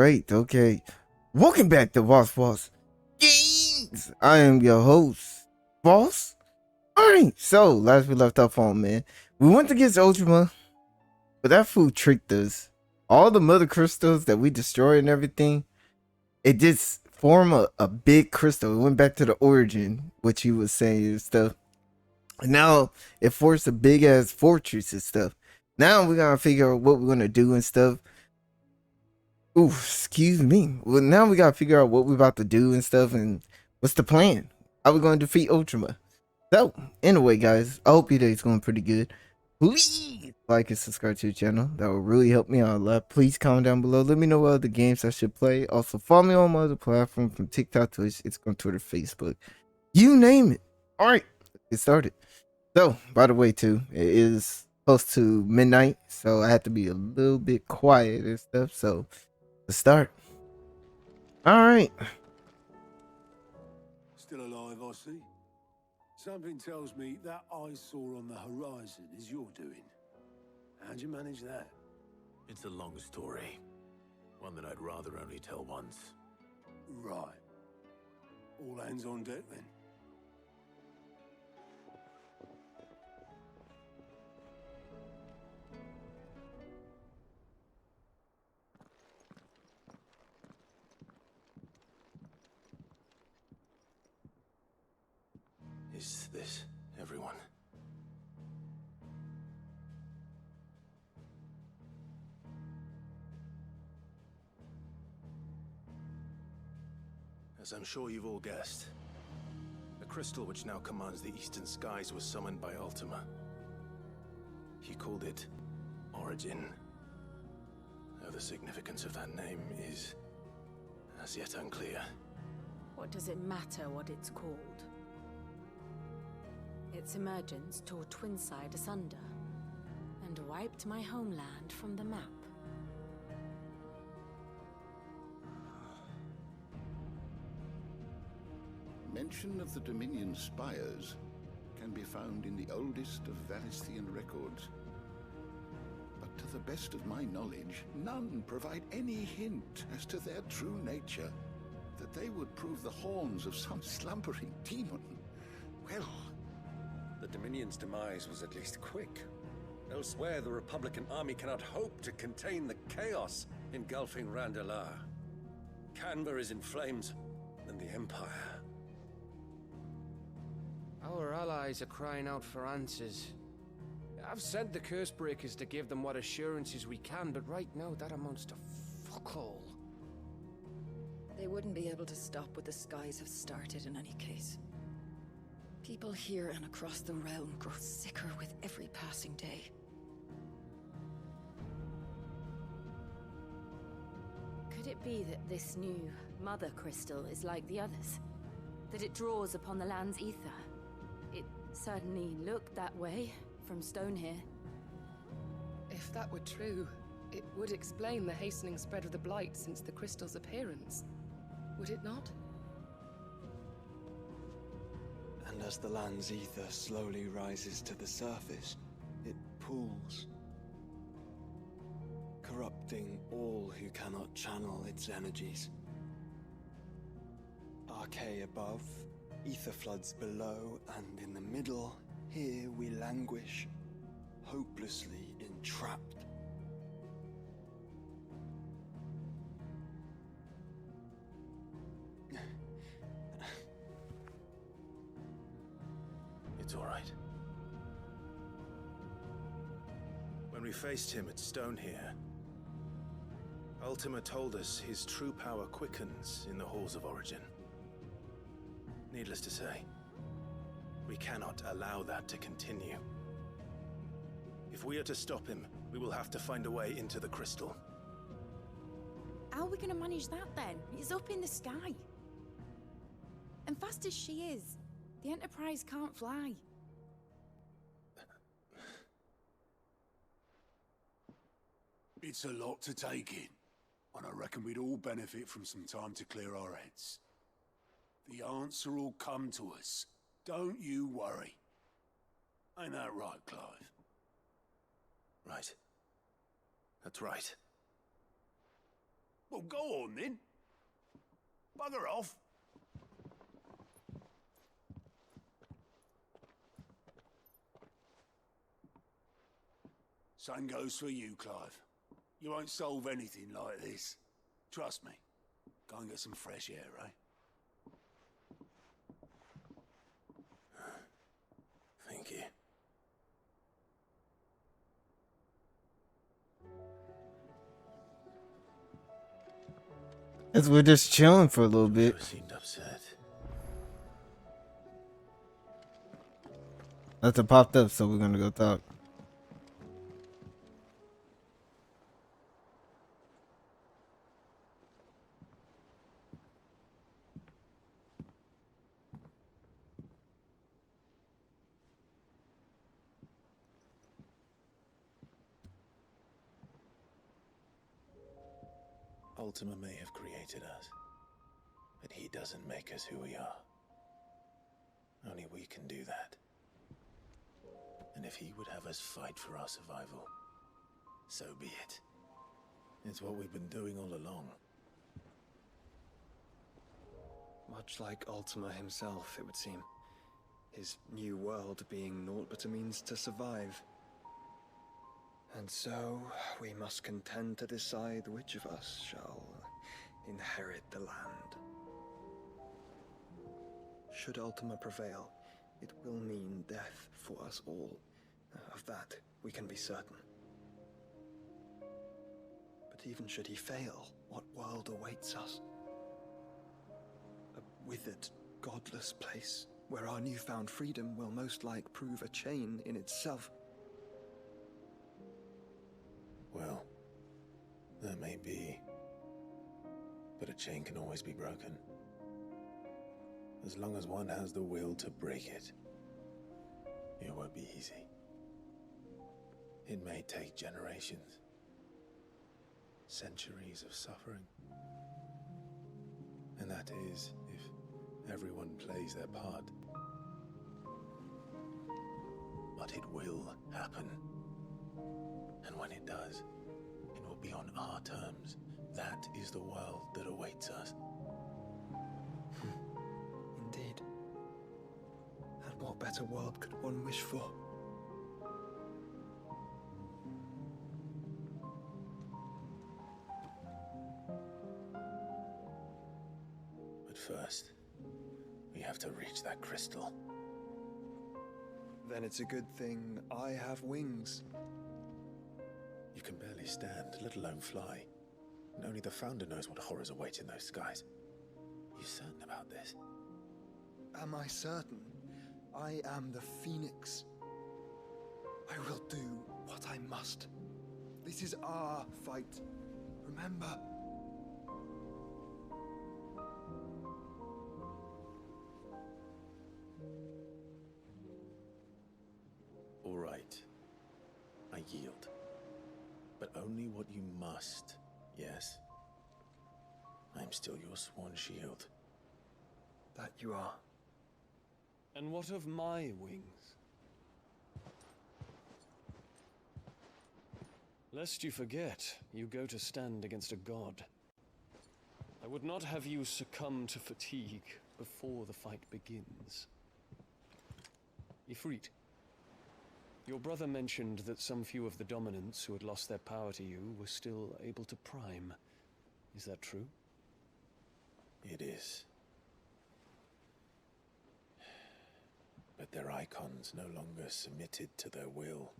Great. Okay. Welcome back to Boss Games. I am your host, Boss. Alright, so last we left off on, man. We went against Ultima, but that fool tricked us. All the mother crystals that we destroyed and everything, it just formed a big crystal. It went back to the origin, which he was saying and stuff. And now it forced a big ass fortress and stuff. Now we gotta figure out what we're gonna do and stuff. Ooh, excuse me. Well, now we gotta figure out what we're about to do and stuff, and what's the plan? How we gonna defeat Ultima? So, anyway, guys, I hope your day's going pretty good. Please like and subscribe to the channel. That will really help me out a lot. Please comment down below. Let me know what other games I should play. Also, follow me on my other platforms from TikTok, Twitch, Instagram, Twitter, Facebook. You name it. All right, let's get started. So, by the way, too, it is close to midnight, so I have to be a little bit quiet and stuff. So, let's start. All right. Still alive, I see. Something tells me that eyesore on the horizon is your doing. How'd you manage that? It's a long story. One that I'd rather only tell once. Right. All hands on deck then. Is this everyone? As I'm sure you've all guessed, the crystal which now commands the eastern skies was summoned by Ultima. He called it Origin. Though the significance of that name is as yet unclear. What does it matter what it's called? Its emergence tore Twinside asunder and wiped my homeland from the map. Mention of the Dominion spires can be found in the oldest of Valisthean records. But to the best of my knowledge, none provide any hint as to their true nature, that they would prove the horns of some slumbering demon. Well, the Dominion's demise was at least quick. Elsewhere, the Republican army cannot hope to contain the chaos engulfing Randalar. Canberra is in flames, and the Empire. Our allies are crying out for answers. I've sent the Cursebreakers to give them what assurances we can, but right now that amounts to fuck all. They wouldn't be able to stop what the skies have started in any case. People here and across the realm grow sicker with every passing day. Could it be that this new mother crystal is like the others? That it draws upon the land's ether? It certainly looked that way from stone here. If that were true, it would explain the hastening spread of the Blight since the crystal's appearance. Would it not? And as the land's ether slowly rises to the surface, it pools, corrupting all who cannot channel its energies. Archay above, ether floods below, and in the middle, here we languish, hopelessly entrapped. It's all right. When we faced him at Stone here, Ultima told us his true power quickens in the halls of Origin. Needless to say, we cannot allow that to continue. If we are to stop him, we will have to find a way into the crystal. How are we gonna manage that then? It's up in the sky. And fast as she is, the Enterprise can't fly. It's a lot to take in, and I reckon we'd all benefit from some time to clear our heads. The answer will come to us. Don't you worry. Ain't that right, Clive? Right. That's right. Well, go on then. Bugger off. Same goes for you, Clive. You won't solve anything like this. Trust me. Go and get some fresh air, eh? Thank you. As we're just chilling for a little bit. Seemed upset. Nothing popped up, so we're gonna go talk. Ultima may have created us, but he doesn't make us who we are. Only we can do that. And if he would have us fight for our survival, so be it. It's what we've been doing all along. Much like Ultima himself, it would seem. His new world being naught but a means to survive. And so, we must contend to decide which of us shall inherit the land. Should Ultima prevail, it will mean death for us all. Of that, we can be certain. But even should he fail, what world awaits us? A withered, godless place, where our newfound freedom will most like prove a chain in itself. Well, that may be, but a chain can always be broken. As long as one has the will to break it, it won't be easy. It may take generations, centuries of suffering. And that is, if everyone plays their part. But it will happen. And when it does, it will be on our terms. That is the world that awaits us. Indeed. And what better world could one wish for? But first, we have to reach that crystal. Then it's a good thing I have wings. You can barely stand, let alone fly. And only the Founder knows what horrors await in those skies. You certain about this? Am I certain? I am the Phoenix. I will do what I must. This is our fight. Remember? All right. I yield. But only what you must, yes? I'm still your sworn shield. That you are. And what of my wings? Lest you forget, you go to stand against a god. I would not have you succumb to fatigue before the fight begins. Ifrit, your brother mentioned that some few of the dominants who had lost their power to you were still able to prime. Is that true? It is. But their Eikons no longer submitted to their will.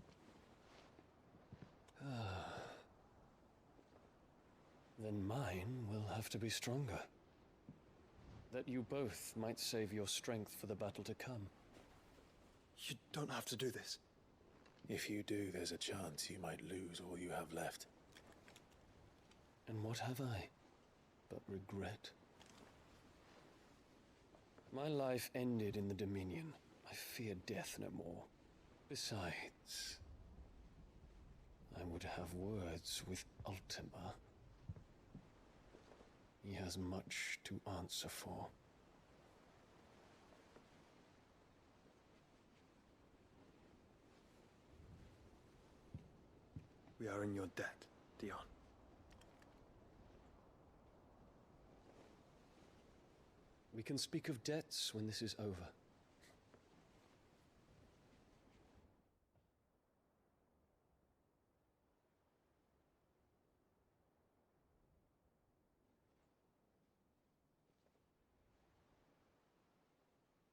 Then mine will have to be stronger. That you both might save your strength for the battle to come. You don't have to do this. If you do, there's a chance you might lose all you have left. And what have I but regret? My life ended in the Dominion. I fear death no more. Besides, I would have words with Ultima. He has much to answer for. We are in your debt, Dion. We can speak of debts when this is over.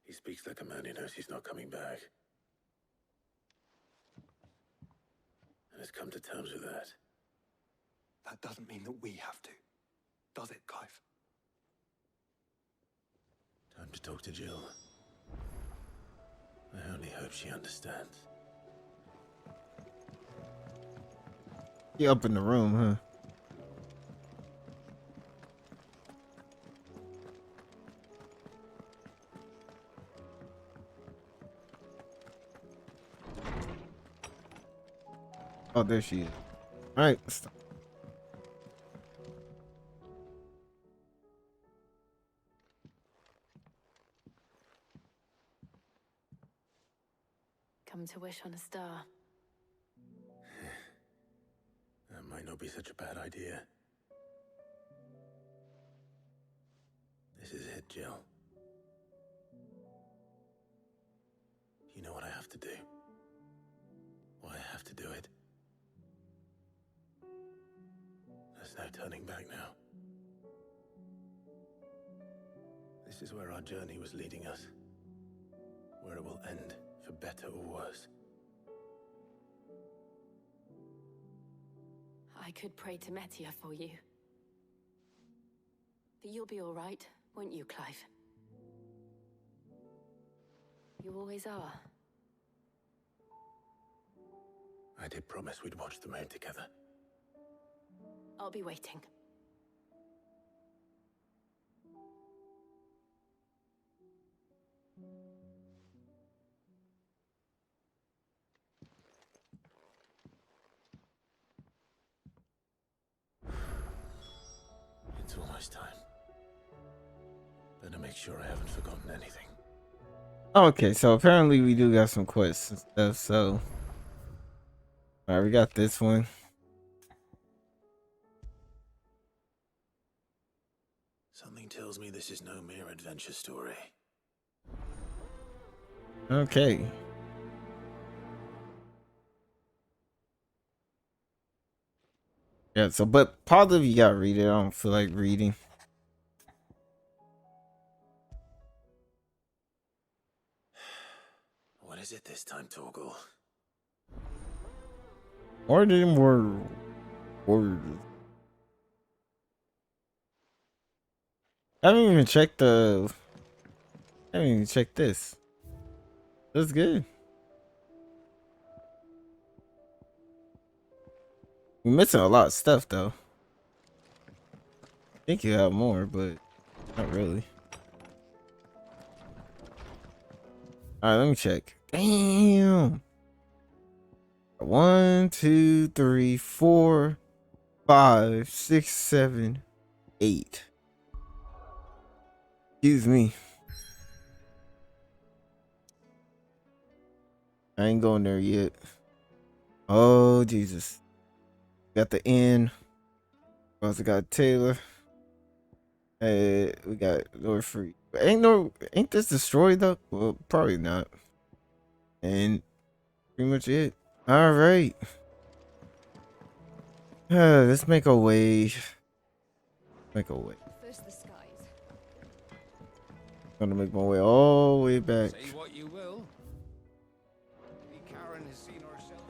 He speaks like a man who knows he's not coming back. And has come to terms with that. That doesn't mean that we have to, does it, Clive? Time to talk to Jill. I only hope she understands. He up in the room, huh? Oh, there she is. All right, let's stop. Come to wish on a star. That might not be such a bad idea. This is it, Jill. You know what I have to do. Why I have to do it. There's no turning back now. This is where our journey was leading us. Where it will end, for better or worse. I could pray to Metia for you. But you'll be all right, won't you, Clive? You always are. I did promise we'd watch the moon together. I'll be waiting. It's almost time. Better make sure I haven't forgotten anything. Okay, so apparently we do got some quests and stuff, so. Alright, we got this one. Something tells me this is no mere adventure story. Okay. Yeah, so, but probably you gotta read it. I don't feel like reading. What is it this time, Torgal? Or them words. I haven't even checked the. I haven't even checked this. That's good. We're missing a lot of stuff though. I think you have more, but not really. Alright, let me check. Damn. 1, 2, 3, 4, 5, 6, 7, 8. Excuse me. I ain't going there yet. Oh Jesus. Got the inn. Also got Taylor. We got Lord Free. Ain't this destroyed though? Well, probably not. And pretty much it. All right. Let's make a way. Make a way. First the skies. Gonna make my way all the way back. Say what you will. Maybe Karen has seen herself.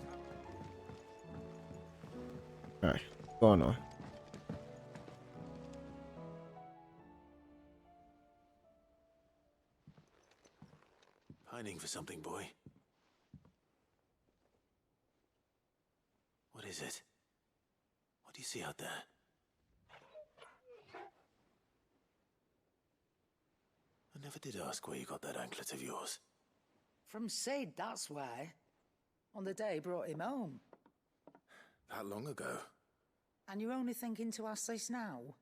All right, what's going on? Pining for something, boy. What is it? What do you see out there? I never did ask where you got that anklet of yours. From Sid, that's why. On the day he brought him home. That long ago? And you're only thinking to ask this now?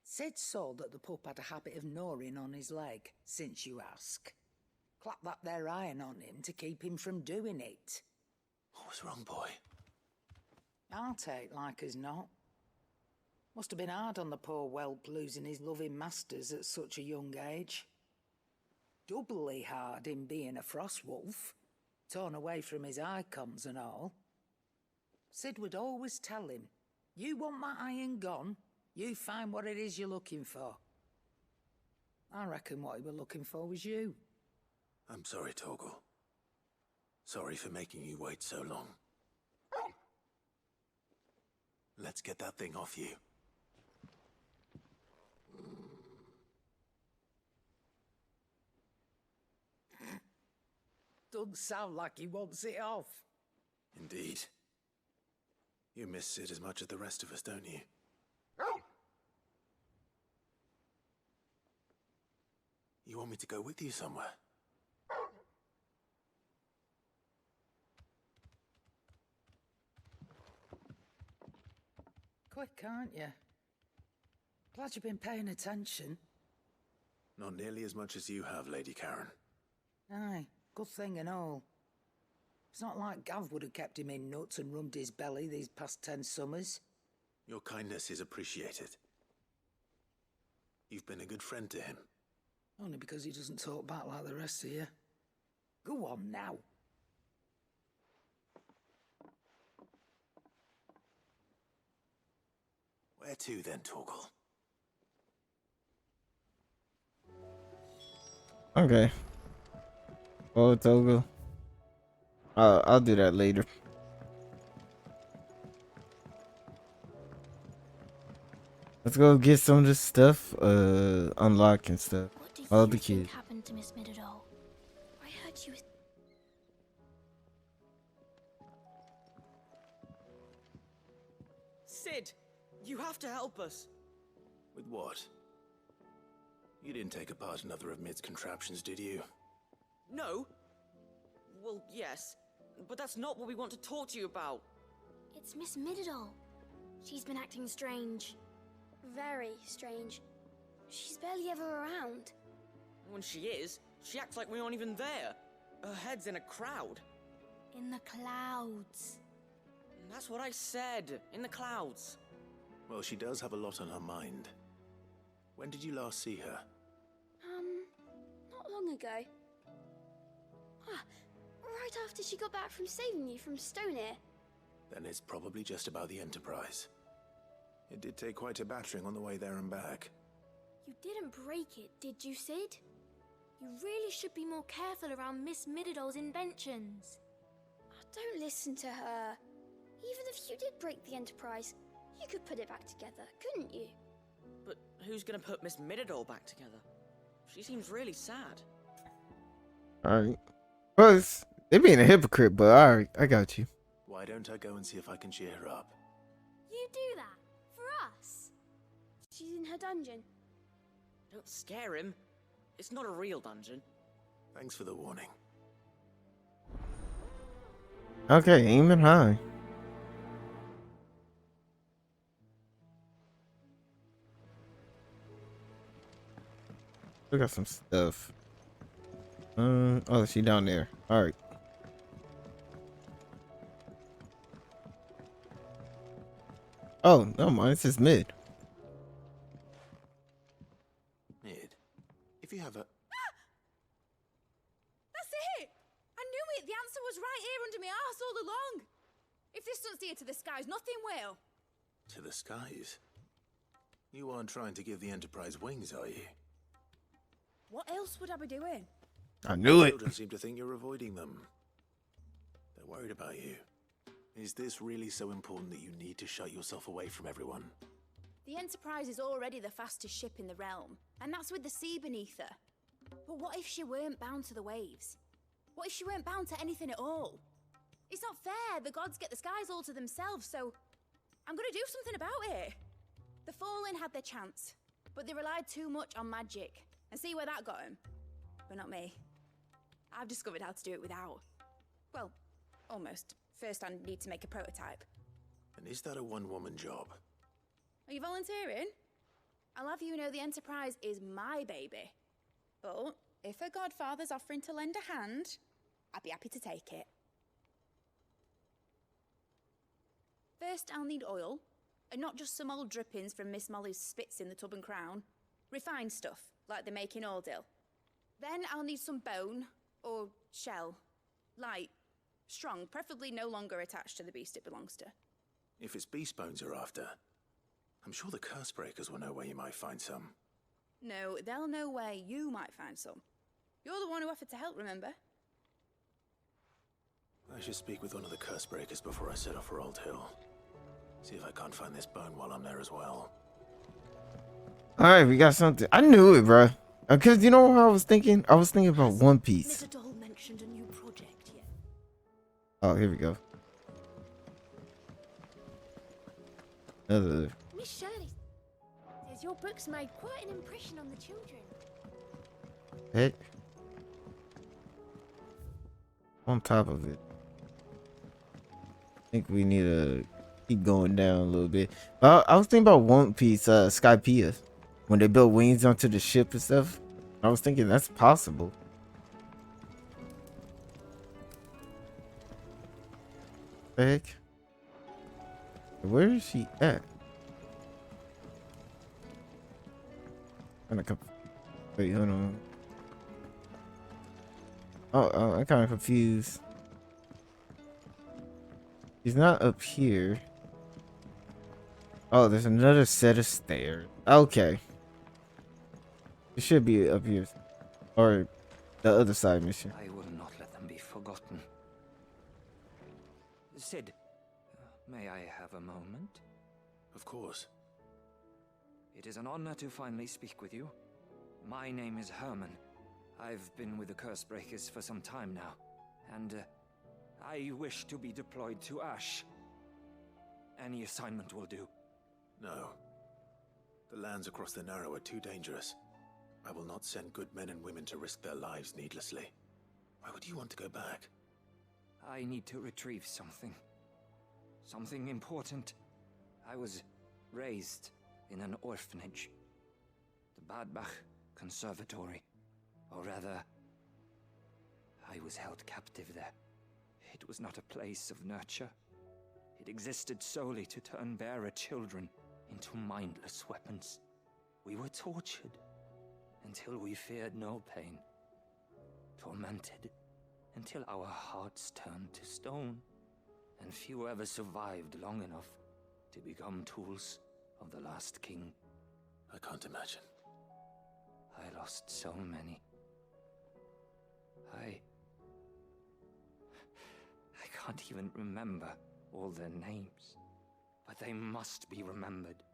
Sid saw that the pup had a habit of gnawing on his leg, since you ask. Clap that there iron on him to keep him from doing it. What was wrong, boy? I'll take like as not. Must have been hard on the poor whelp losing his loving masters at such a young age. Doubly hard in being a frost wolf, torn away from his Eikons and all. Sid would always tell him, you want my iron gone, you find what it is you're looking for. I reckon what he were looking for was you. I'm sorry, Torgal. Sorry for making you wait so long. Let's get that thing off you. Doesn't sound like he wants it off. Indeed. You miss Sid as much as the rest of us, don't you? You want me to go with you somewhere? Quick, aren't you? Glad you've been paying attention. Not nearly as much as you have, Lady Karen. Aye, good thing and all. It's not like Gav would have kept him in nuts and rubbed his belly these past 10 summers. Your kindness is appreciated. You've been a good friend to him. Only because he doesn't talk back like the rest of you. Go on now. Where to then, Torgal? Okay. Oh, Togo. I'll do that later. Let's go get some of this stuff, unlocking stuff. What do All you the think kids. happened to Miss Midadol? I heard she was... Sid, you have to help us. With what? You didn't take apart another of Mid's contraptions, did you? No. Well, yes, but that's not what we want to talk to you about. It's Miss Midadol. She's been acting strange. Very strange. She's barely ever around. When she is, she acts like we aren't even there. Her head's in a crowd. In the clouds. That's what I said, in the clouds. Well, she does have a lot on her mind. When did you last see her? Not long ago. Right after she got back from saving you from Stoneir. Then it's probably just about the Enterprise. It did take quite a battering on the way there and back. You didn't break it, did you, Sid? You really should be more careful around Miss Midadol's inventions. Don't listen to her. Even if you did break the Enterprise, you could put it back together, couldn't you? But who's gonna put Miss Midadol back together? She seems really sad. Alright. Well, they're being a hypocrite, but alright, I got you. Why don't I go and see if I can cheer her up? You do that? For us? She's in her dungeon. Don't scare him. It's not a real dungeon. Thanks for the warning. Okay, aiming high. We got some stuff. Oh, she down there. All right. Oh, no, mine. It's just mid. Mid, if you have a... That's it! I knew it! The answer was right here under my arse all along! If this doesn't steer to the skies, nothing will! To the skies? You aren't trying to give the Enterprise wings, are you? What else would I be doing? I knew it. Children seem to think you're avoiding them. They're worried about you. Is this really so important that you need to shut yourself away from everyone? The Enterprise is already the fastest ship in the realm, and that's with the sea beneath her. But what if she weren't bound to the waves? What if she weren't bound to anything at all? It's not fair. The gods get the skies all to themselves, so I'm gonna do something about it. The Fallen had their chance, but they relied too much on magic. And see where that got them? But not me. I've discovered how to do it without. Well, almost. First I need to make a prototype. And is that a one-woman job? Are you volunteering? I'll have you know the Enterprise is my baby. But if a godfather's offering to lend a hand, I'd be happy to take it. First I'll need oil, and not just some old drippings from Miss Molly's spits in the Tub and Crown. Refined stuff, like they make in Ordil. Then I'll need some bone, or shell. Light, strong, preferably no longer attached to the beast it belongs to. If it's beast bones you're after, I'm sure the curse breakers will know where you might find some. No, they'll know where you might find some. You're the one who offered to help, remember? I should speak with one of the curse breakers before I set off for Old Hill. See if I can't find this bone while I'm there as well. Alright, we got something. I knew it, bro. Because you know what I was thinking? I was thinking about One Piece. Mididol mentioned a new project yet? Oh, here we go. Another. Miss Shirley says your books made quite an impression on the children. Heck. On top of it. I think we need to keep going down a little bit. I was thinking about One Piece, Skypiea. When they built wings onto the ship and stuff. I was thinking that's possible. Heck. Where is she at? Wait, hold on. Oh, I'm kind of confused. He's not up here. Oh, there's another set of stairs. Okay. It should be up here. Or the other side mission. I will not let them be forgotten. Sid, may I have a moment? Of course. It is an honor to finally speak with you. My name is Herman. I've been with the Curse Breakers for some time now, and I wish to be deployed to Ash. Any assignment will do. No. The lands across the Narrow are too dangerous. I will not send good men and women to risk their lives needlessly. Why would you want to go back? I need to retrieve something. Something important. I was raised in an orphanage. The Badbach Conservatory. Or rather, I was held captive there. It was not a place of nurture. It existed solely to turn bearer children into mindless weapons. We were tortured until we feared no pain. Tormented until our hearts turned to stone. And few ever survived long enough to become tools of the last king. I can't imagine. I lost so many. I can't even remember all their names. But they must be remembered.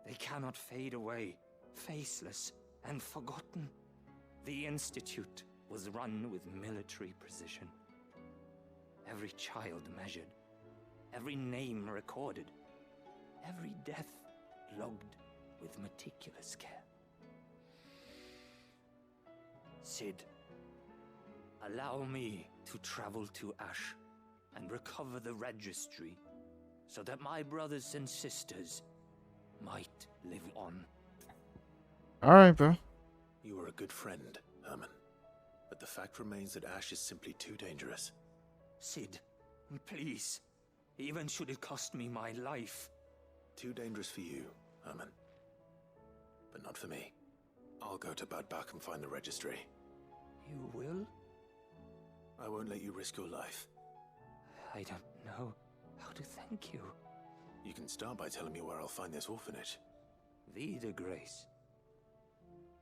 They cannot fade away, faceless and forgotten. The Institute was run with military precision. Every child measured, every name recorded, every death logged with meticulous care. Sid, allow me to travel to Ash and recover the registry so that my brothers and sisters might live on. Alright, bro. You were a good friend, Herman. But the fact remains that Ash is simply too dangerous. Sid, please. Even should it cost me my life. Too dangerous for you, Herman. But not for me. I'll go to Badbach and find the registry. You will? I won't let you risk your life. I don't know how to thank you. You can start by telling me where I'll find this orphanage. Vida Grace.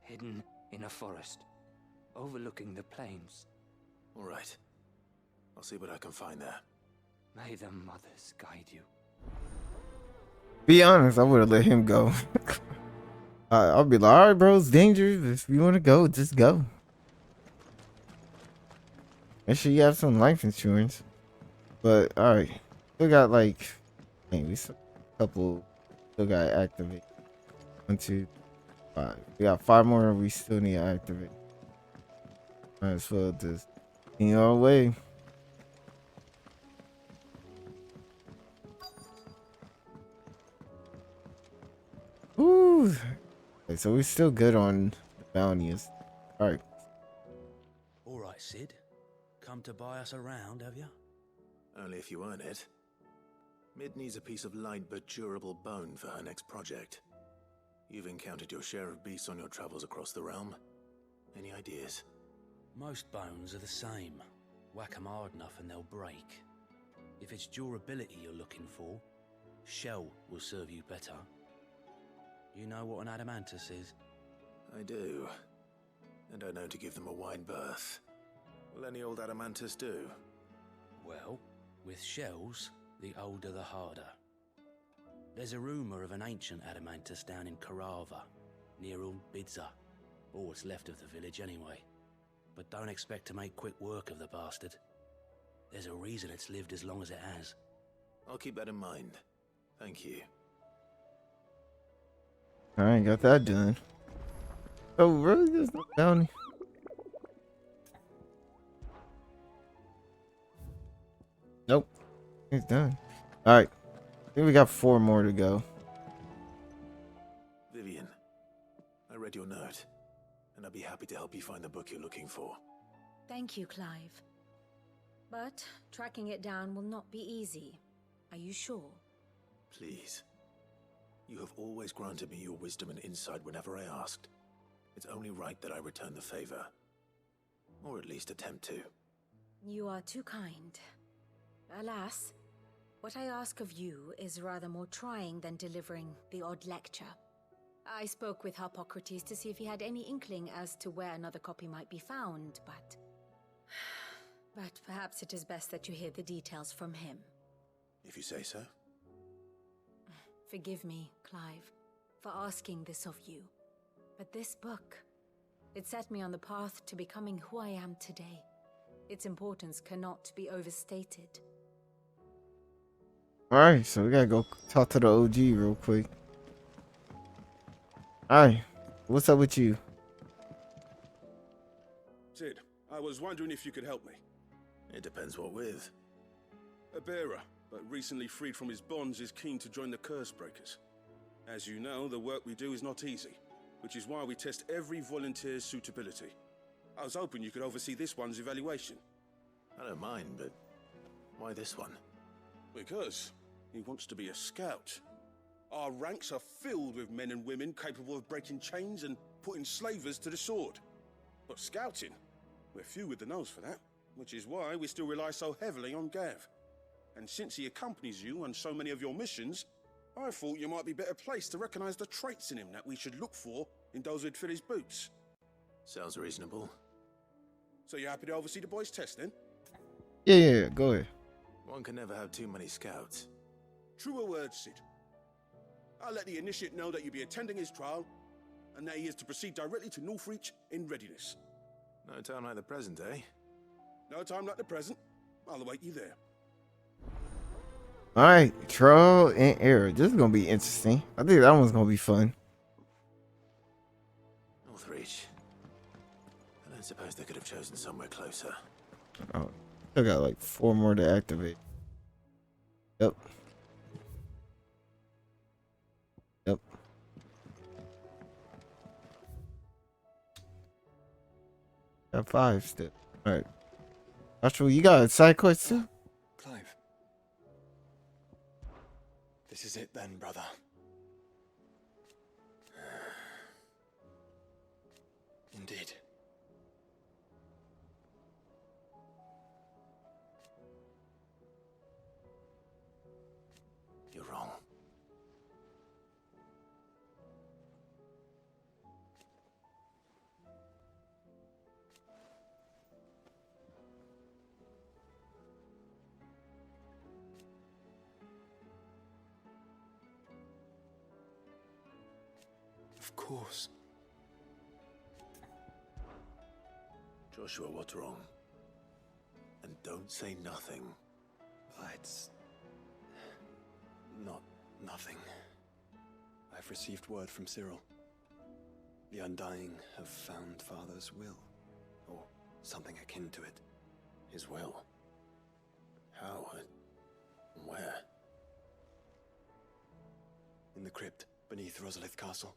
Hidden in a forest, overlooking the plains. All right. I'll see what I can find there. May the mothers guide you. Be honest, I would have let him go. I'll be like, alright, bro, it's dangerous. If you want to go, just go. Make sure you have some life insurance. But, alright. Still got like, maybe a couple. Still got to activate. 1, 2, 5. We got 5 more we still need to activate. Might as well just continue our way. Ooh. Okay, so we're still good on the bounties. Alright. Alright, Sid. Come to buy us around, have you? Only if you earn it. Mid needs a piece of light but durable bone for her next project. You've encountered your share of beasts on your travels across the realm. Any ideas? Most bones are the same. Whack 'em hard enough and they'll break. If it's durability you're looking for, shell will serve you better. You know what an adamantus is? I do. And I know to give them a wide berth. Will any old adamantus do? Well, with shells, the older the harder. There's a rumour of an ancient adamantus down in Karava, near Old Bidza, or what's left of the village anyway. But don't expect to make quick work of the bastard. There's a reason it's lived as long as it has. I'll keep that in mind. Thank you. Alright, got that done. Oh, really? There's no bounty. Nope. It's done. Alright. I think we got 4 more to go. Vivian, I read your note, and I'd be happy to help you find the book you're looking for. Thank you, Clive. But tracking it down will not be easy. Are you sure? Please. You have always granted me your wisdom and insight whenever I asked. It's only right that I return the favor. Or at least attempt to. You are too kind. Alas, what I ask of you is rather more trying than delivering the odd lecture. I spoke with Hippocrates to see if he had any inkling as to where another copy might be found, but perhaps it is best that you hear the details from him. If you say so. Forgive me, Clive, for asking this of you. But this book, it set me on the path to becoming who I am today. Its importance cannot be overstated. Alright, so we gotta go talk to the OG real quick. Alright, what's up with you? Sid, I was wondering if you could help me. It depends what with. A bearer, but recently freed from his bonds, is keen to join the Curse Breakers. As you know, the work we do is not easy, which is why we test every volunteer's suitability. I was hoping you could oversee this one's evaluation. I don't mind, but why this one? Because he wants to be a scout. Our ranks are filled with men and women capable of breaking chains and putting slavers to the sword. But scouting, we're few with the nose for that, which is why we still rely so heavily on Gav. And since he accompanies you on so many of your missions, I thought you might be better placed to recognize the traits in him that we should look for in those who'd fill his boots. Sounds reasonable. So you're happy to oversee the boys' test, then? Yeah, go ahead. One can never have too many scouts. Truer words, Sid. I'll let the initiate know that you'll be attending his trial, and that he is to proceed directly to Northreach in readiness. No time like the present, eh? No time like the present. I'll await you there. Alright, Trial and Error. This is gonna be interesting. I think that one's gonna be fun. Northreach. I don't suppose they could have chosen somewhere closer. Oh, still got like 4 more to activate. Yep. Yep. Got 5 still. Alright. Actually, you got a side quest too? Clive. This is it then, brother. Indeed. You're wrong. Of course. Joshua, what's wrong? And don't say nothing. It's not nothing. I've received word from Cyril. The Undying have found Father's will, or something akin to it. His will? How? Where? In the crypt beneath Rosalith Castle.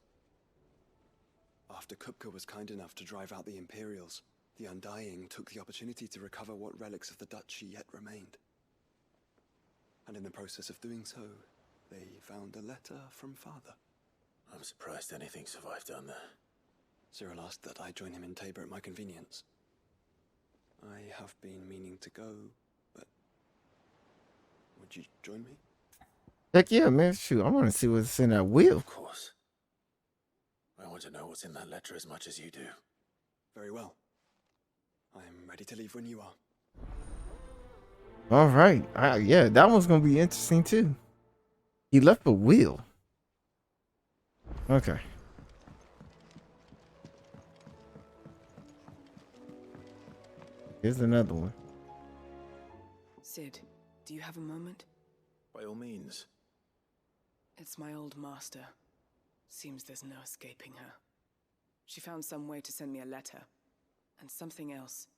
After Kupka was kind enough to drive out the Imperials, the Undying took the opportunity to recover what relics of the Duchy yet remained. And in the process of doing so, they found a letter from Father. I'm surprised anything survived down there. Cyril asked that I join him in Tabor at my convenience. I have been meaning to go, but would you join me? Heck yeah, man. Shoot, I want to see what's in that wheel. Of course. I want to know what's in that letter as much as you do. Very well. I'm ready to leave when you are. All right. Yeah, that one's going to be interesting too. He left a wheel. Okay. Here's another one. Sid, do you have a moment? By all means. It's my old master. Seems there's no escaping her. She found some way to send me a letter. And something else.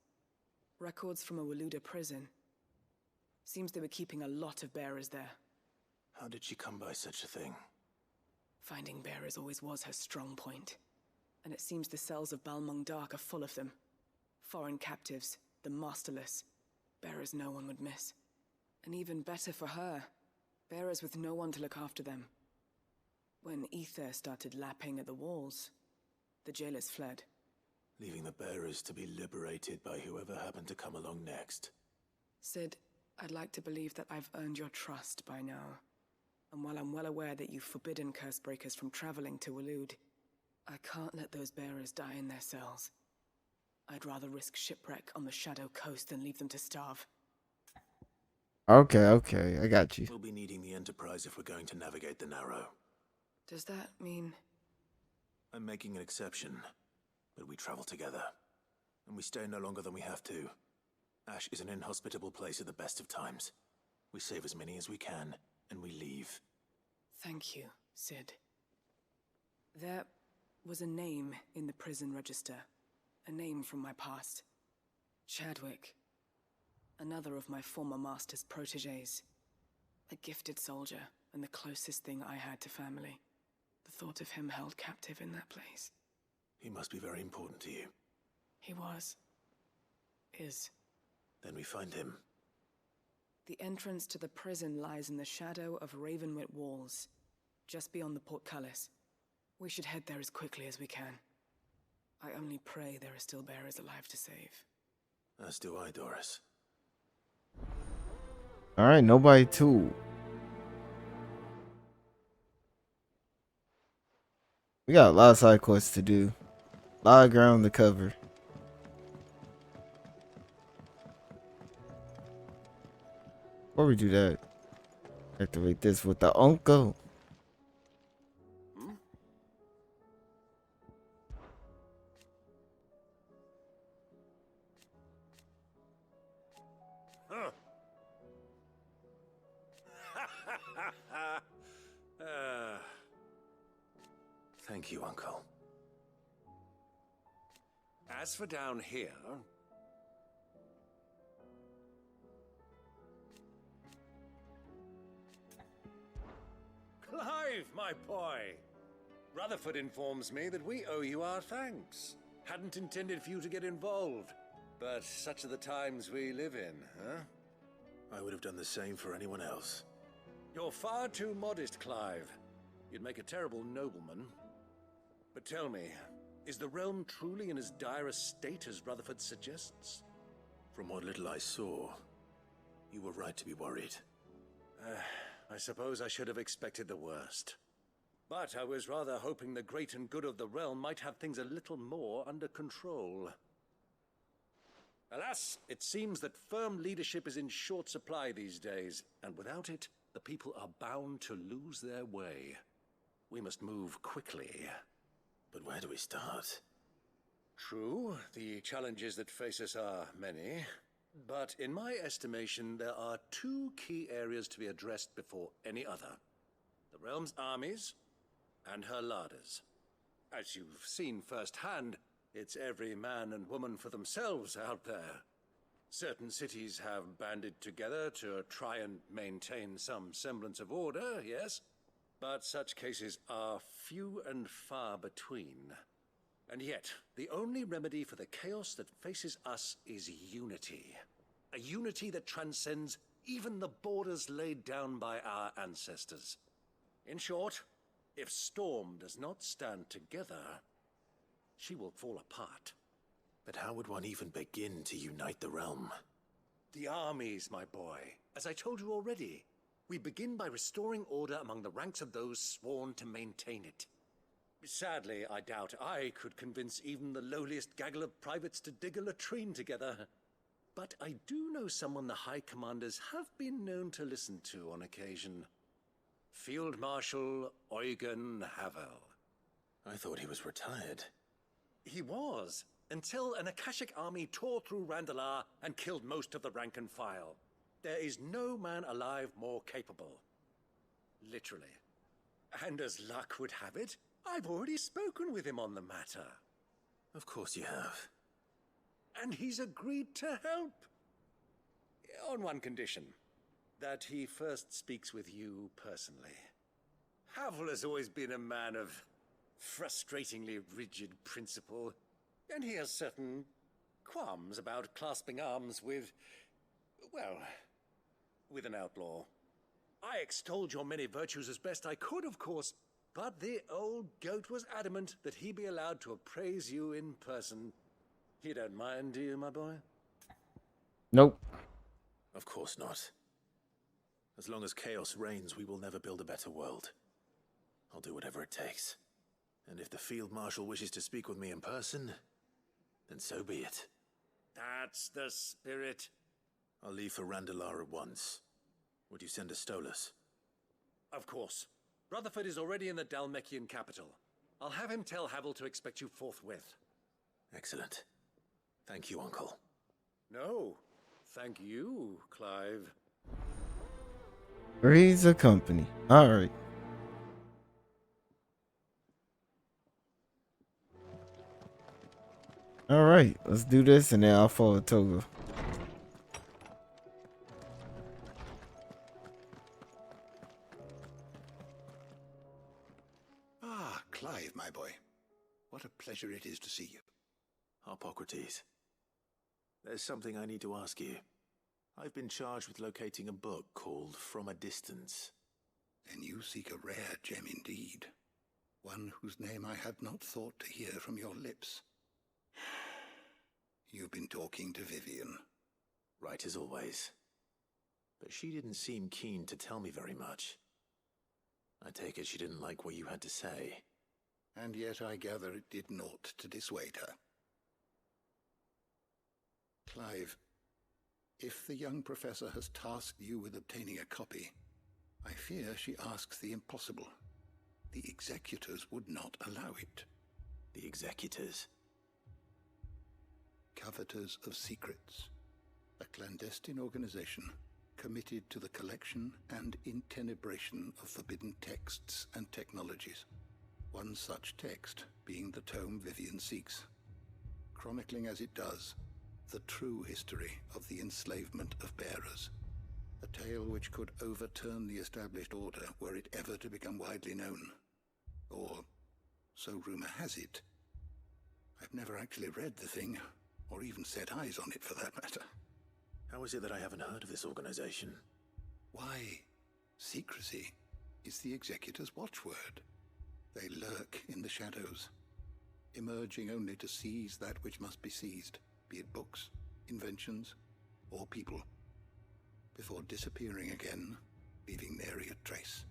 Records from a Waluda prison. Seems they were keeping a lot of bearers there. How did she come by such a thing? Finding bearers always was her strong point. And it seems the cells of Balmung Dark are full of them. Foreign captives, the masterless. Bearers no one would miss. And even better for her, bearers with no one to look after them. When ether started lapping at the walls, the jailers fled. Leaving the bearers to be liberated by whoever happened to come along next. Sid, I'd like to believe that I've earned your trust by now. And while I'm well aware that you've forbidden Cursebreakers from traveling to Walud, I can't let those bearers die in their cells. I'd rather risk shipwreck on the Shadow Coast than leave them to starve. Okay, I got you. We'll be needing the Enterprise if we're going to navigate the Narrow. Does that mean... I'm making an exception, but we travel together. And we stay no longer than we have to. Ash is an inhospitable place at the best of times. We save as many as we can, and we leave. Thank you, Sid. There was a name in the prison register. A name from my past. Chadwick. Another of my former master's protégés. A gifted soldier, and the closest thing I had to family. The thought of him held captive in that place. He must be very important to you. He was. Is. Then we find him. The entrance to the prison lies in the shadow of Ravenwit Walls, just beyond the portcullis. We should head there as quickly as we can. I only pray there are still bearers alive to save. As do I, Doris. All right, nobody too. We got a lot of side quests to do. A lot of ground to cover. Before we do that, activate this with the uncle. Thank you, Uncle. As for down here... Clive, my boy! Rutherford informs me that we owe you our thanks. Hadn't intended for you to get involved, but such are the times we live in, huh? I would have done the same for anyone else. You're far too modest, Clive. You'd make a terrible nobleman. But tell me, is the realm truly in as dire a state as Rutherford suggests? From what little I saw, you were right to be worried. I suppose I should have expected the worst. But I was rather hoping the great and good of the realm might have things a little more under control. Alas, it seems that firm leadership is in short supply these days, and without it, the people are bound to lose their way. We must move quickly. But where do we start? True, the challenges that face us are many. But in my estimation, there are two key areas to be addressed before any other. The realm's armies and her larders. As you've seen firsthand, it's every man and woman for themselves out there. Certain cities have banded together to try and maintain some semblance of order, yes? But such cases are few and far between. And yet, the only remedy for the chaos that faces us is unity. A unity that transcends even the borders laid down by our ancestors. In short, if Storm does not stand together, she will fall apart. But how would one even begin to unite the realm? The armies, my boy. As I told you already, we begin by restoring order among the ranks of those sworn to maintain it. Sadly, I doubt I could convince even the lowliest gaggle of privates to dig a latrine together. But I do know someone the High Commanders have been known to listen to on occasion. Field Marshal Eikon Ifrit. I thought he was retired. He was, until an Akashic army tore through Randalar and killed most of the rank and file. There is no man alive more capable. Literally. And as luck would have it, I've already spoken with him on the matter. Of course you have. And he's agreed to help. On one condition. That he first speaks with you personally. Havel has always been a man of frustratingly rigid principle, and he has certain qualms about clasping arms with, well, with an outlaw. I extolled your many virtues as best I could, of course, but the old goat was adamant that he be allowed to appraise you in person. You don't mind, do you, my boy? Nope. Of course not. As long as chaos reigns, we will never build a better world. I'll do whatever it takes. And if the Field Marshal wishes to speak with me in person, then so be it. That's the spirit. I'll leave for Randalar at once. Would you send a Stolas? Of course. Rutherford is already in the Dalmekian capital. I'll have him tell Havel to expect you forthwith. Excellent. Thank you, Uncle. No, thank you, Clive. Raise a company. Alright. Alright, let's do this and then I'll follow Toga. Ah, Clive, my boy. What a pleasure it is to see you. Hippocrates. There's something I need to ask you. I've been charged with locating a book called From a Distance. Then you seek a rare gem indeed. One whose name I had not thought to hear from your lips. You've been talking to Vivian. Right as always. But she didn't seem keen to tell me very much. I take it she didn't like what you had to say. And yet I gather it did naught to dissuade her. Clive, if the young professor has tasked you with obtaining a copy, I fear she asks the impossible. The executors would not allow it. The executors? Coveters of Secrets. A clandestine organization committed to the collection and intenebration of forbidden texts and technologies. One such text being the tome Vivian seeks, chronicling as it does the true history of the enslavement of bearers. A tale which could overturn the established order were it ever to become widely known. Or, so rumor has it. I've never actually read the thing, or even set eyes on it for that matter. How is it that I haven't heard of this organization? Why, secrecy is the executor's watchword. They lurk in the shadows, emerging only to seize that which must be seized, be it books, inventions, or people, before disappearing again, leaving nary a trace.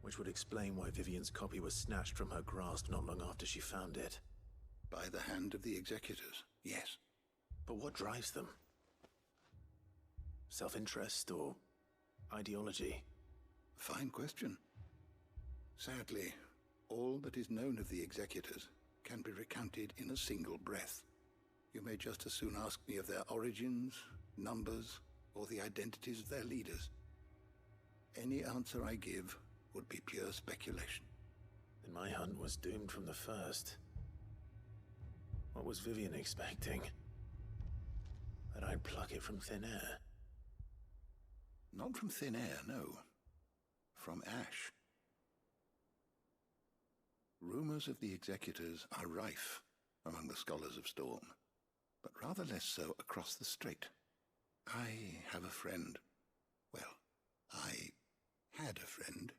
Which would explain why Vivian's copy was snatched from her grasp not long after she found it. By the hand of the executors, yes. But what drives them? Self-interest or ideology? Fine question. Sadly, all that is known of the executors can be recounted in a single breath. You may just as soon ask me of their origins, numbers, or the identities of their leaders. Any answer I give would be pure speculation. Then my hunt was doomed from the first. What was Vivian expecting? That I'd pluck it from thin air? Not from thin air, no. From ash. Rumors of the executors are rife among the scholars of Storm, but rather less so across the strait. I have a friend, I had a friend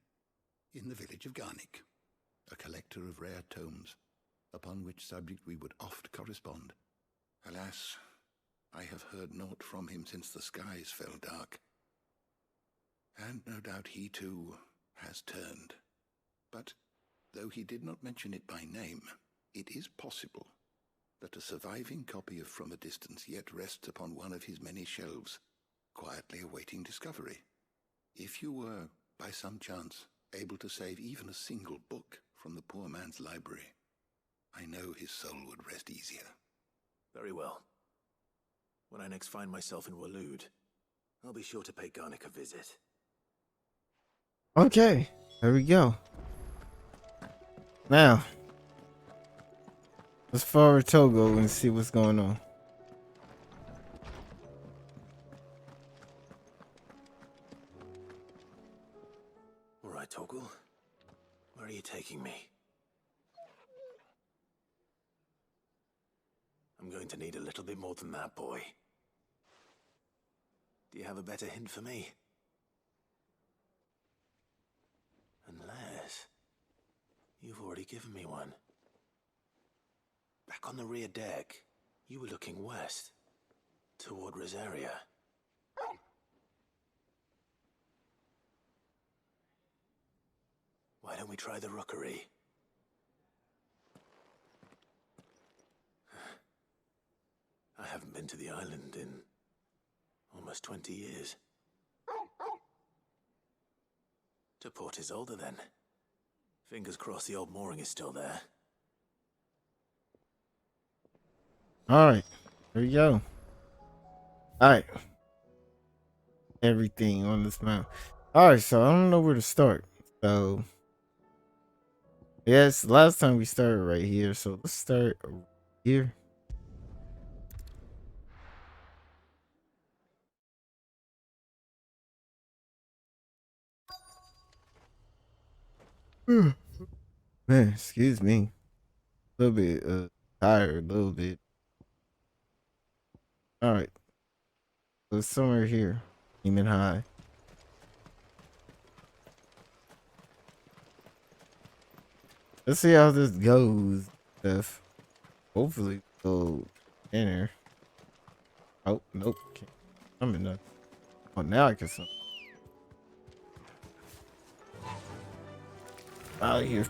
in the village of Garnick, a collector of rare tomes, upon which subject we would oft correspond. Alas, I have heard naught from him since the skies fell dark. And no doubt he too has turned. But though he did not mention it by name, it is possible that a surviving copy of From a Distance yet rests upon one of his many shelves, quietly awaiting discovery. If you were, by some chance, able to save even a single book from the poor man's library, I know his soul would rest easier. Very well. When I next find myself in Waloed, I'll be sure to pay Garnick a visit. Okay, there we go. Now, let's forward Togo and see what's going on. All right, Toggle. Where are you taking me? I'm going to need a little bit more than that, boy. Do you have a better hint for me? Unless you've already given me one. Back on the rear deck, you were looking west, toward Rosaria. Why don't we try the rookery? I haven't been to the island in almost 20 years. To Port Isolde, then. Fingers crossed the old mooring is still there. Alright, there we go. Alright. Everything on this map. Alright, so I don't know where to start. So, yes, last time we started right here. So let's start here. Man, excuse me. A little bit tired, a little bit. Alright. So it's somewhere here. Demon High. Let's see how this goes. If hopefully go in there. Oh, nope. Can't. I'm in there. Oh, now I can see. Out of here.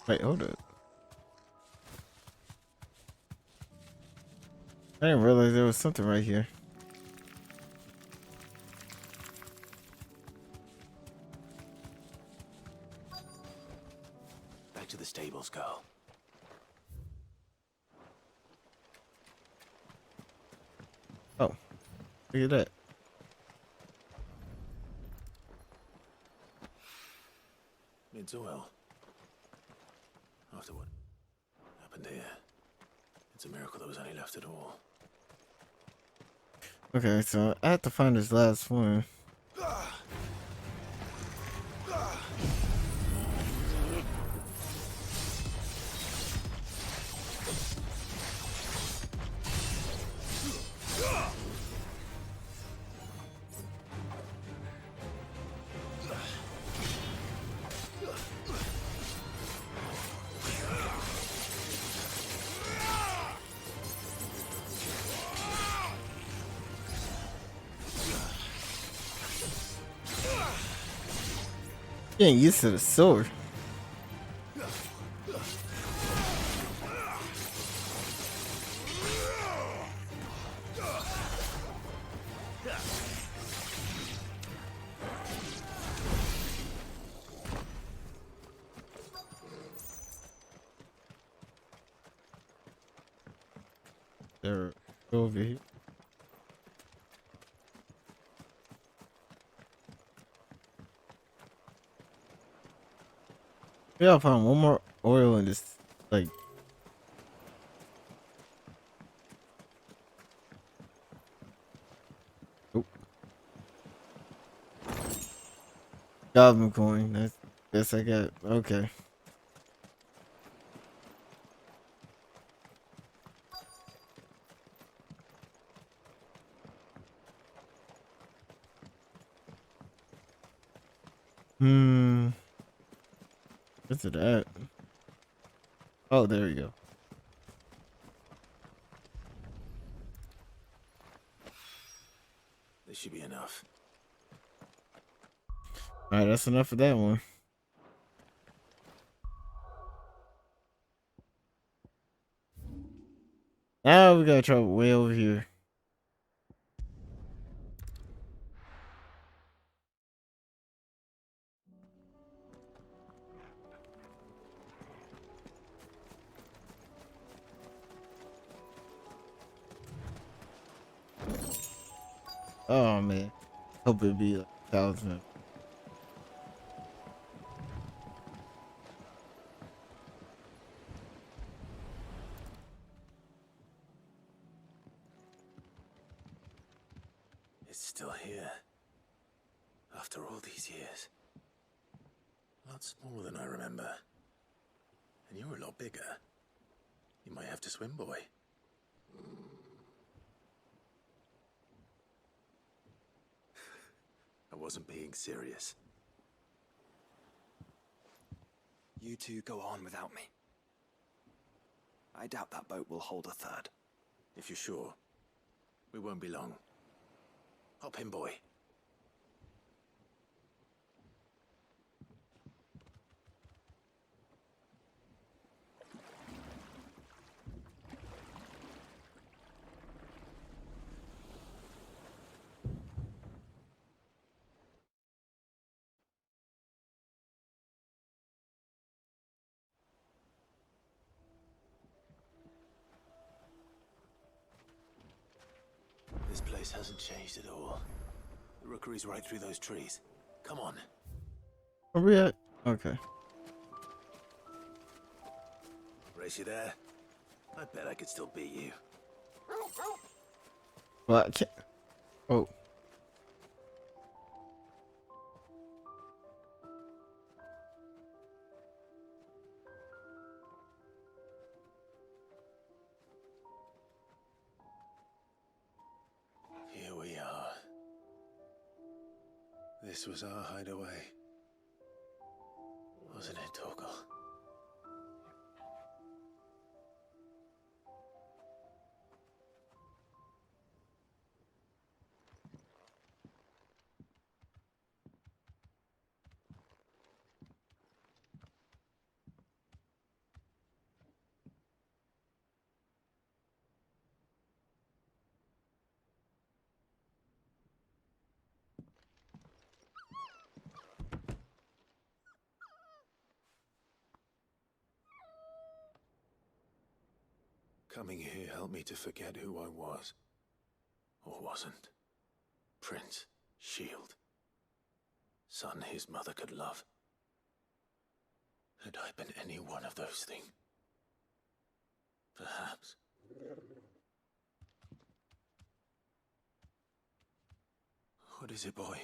Wait, hold up. I didn't realize there was something right here. Back to the stables, girl. Oh, look at that. Needs oil. After what happened here, it's a miracle there was any left at all. Okay, so I have to find this last one. Getting used to the sword. They're over here. Yeah, I found one more oil in this, like. Oop. Goblin coin. That's I got. Okay. What's it at? Oh, there you go. This should be enough. All right, that's enough for that one. Now we gotta travel way over here. Oh man, hope it be like 1,000. It's still here. After all these years. A lot smaller than I remember. And you're a lot bigger. You might have to swim, boy. I wasn't being serious. You two go on without me. I doubt that boat will hold a third. If you're sure, we won't be long. Hop in, boy. This place hasn't changed at all. The rookery's right through those trees. Come on. Where we at? Okay. Race you there? I bet I could still beat you. Well, I can't. Oh. Here we are. This was our hideaway. Wasn't it, Torgal? Coming here helped me to forget who I was. Or wasn't. Prince, shield. Son his mother could love. Had I been any one of those things? Perhaps. What is it, boy?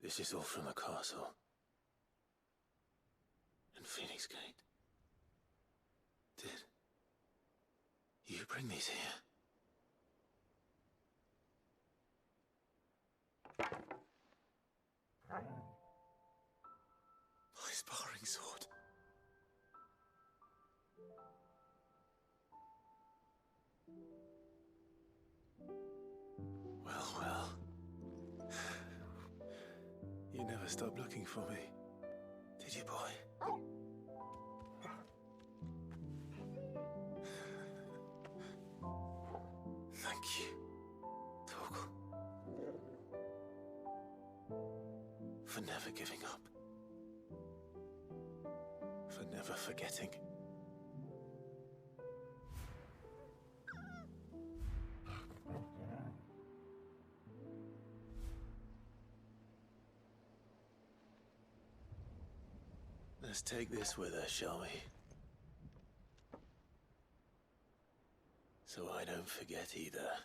This is all from the castle. And Phoenix Gate. Did you bring these here? My sparring sword. Well, well. You never stopped looking for me, did you, boy? Thank you, Torgal. For never giving up. For never forgetting. Let's take this with us, shall we? So I don't forget either.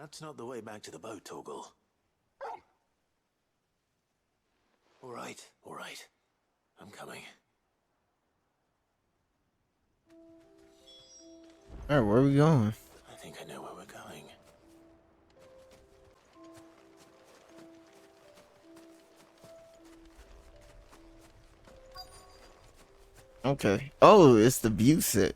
That's not the way back to the boat, Torgal. All right. I'm coming. Alright, where are we going? I think I know where we're going. Okay. Oh, it's the view set.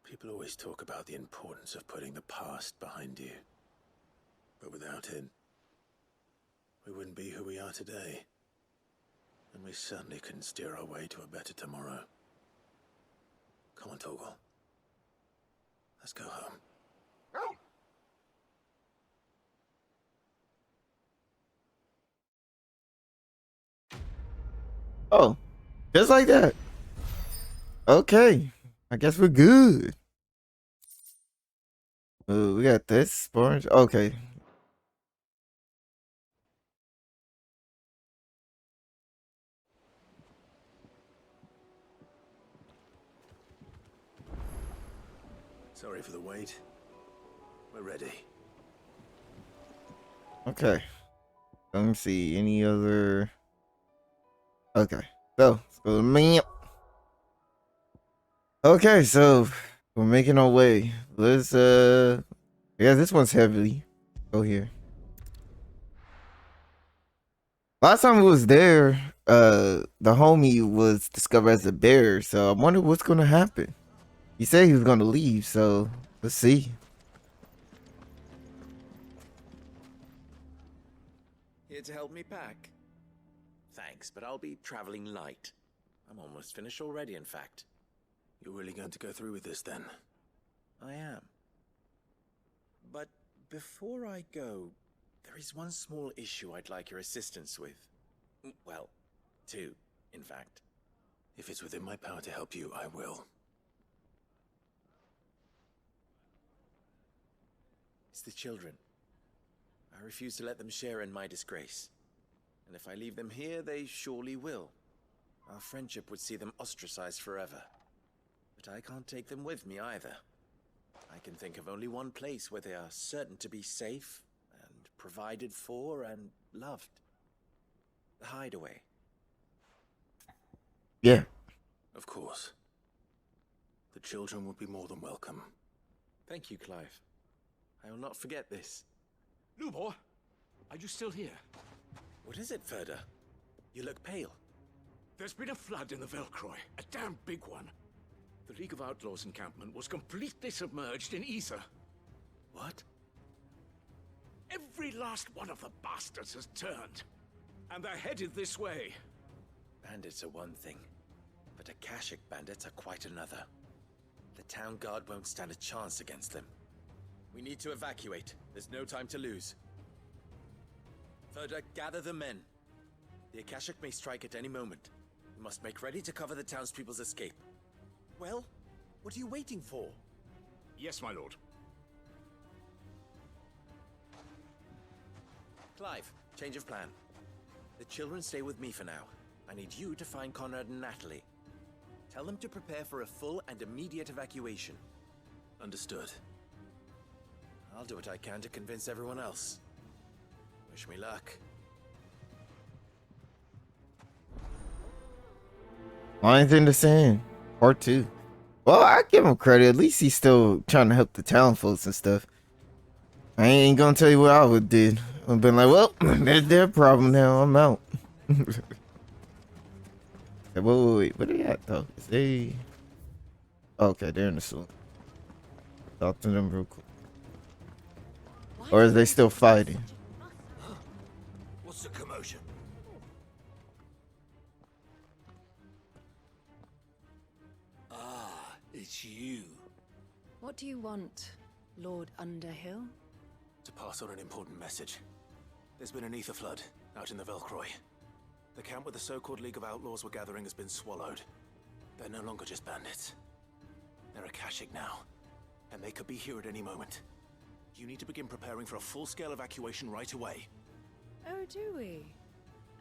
People always talk about the importance of putting the past behind you. But without it, we wouldn't be who we are today. And we certainly couldn't steer our way to a better tomorrow. Come on, Torgal. Let's go home. Oh, just like that. Okay, I guess we're good. Oh, we got this orange. Okay. Sorry for the wait. We're ready. Okay. Let me see. Any other? Okay. So, let's go to map. Okay, so we're making our way. Let's yeah, this one's heavy. Go here. Last time we was there, the homie was discovered as a bear, so I wonder what's gonna happen. He said he was gonna leave, so let's see. Here to help me pack? Thanks, but I'll be traveling light. I'm almost finished already, in fact. You're really going to go through with this, then? I am. But before I go, there is one small issue I'd like your assistance with. Well, two, in fact. If it's within my power to help you, I will. It's the children. I refuse to let them share in my disgrace. And if I leave them here, they surely will. Our friendship would see them ostracized forever. But I can't take them with me either. I can think of only one place where they are certain to be safe and provided for and loved. The hideaway. Yeah. Of course. The children would be more than welcome. Thank you, Clive. I will not forget this. Lubor, are you still here? What is it, Ferda? You look pale. There's been a flood in the Velcroy, a damn big one. The League of Outlaws encampment was completely submerged in ether. What? Every last one of the bastards has turned, and they're headed this way. Bandits are one thing, but Akashic bandits are quite another. The town guard won't stand a chance against them. We need to evacuate. There's no time to lose. Ferda, gather the men. The Akashic may strike at any moment. We must make ready to cover the townspeople's escape. Well, what are you waiting for? Yes, my lord. Clive, change of plan. The children stay with me for now. I need you to find Conrad and Natalie. Tell them to prepare for a full and immediate evacuation. Understood. I'll do what I can to convince everyone else. Wish me luck. Lines in the Sand, Part 2. Well, I give him credit. At least he's still trying to help the town folks and stuff. I ain't gonna tell you what I would did. I've been like, well, that's their problem now. I'm out. Wait. What are they at, though? Is they... Okay, they're in the saloon. Talk to them real quick. Or is they still fighting? What's the commotion? Ah, it's you. What do you want, Lord Underhill? To pass on an important message. There's been an ether flood out in the Velcroy. The camp where the so-called League of Outlaws were gathering has been swallowed. They're no longer just bandits. They're Akashic now, and they could be here at any moment. You need to begin preparing for a full-scale evacuation right away. Oh, do we?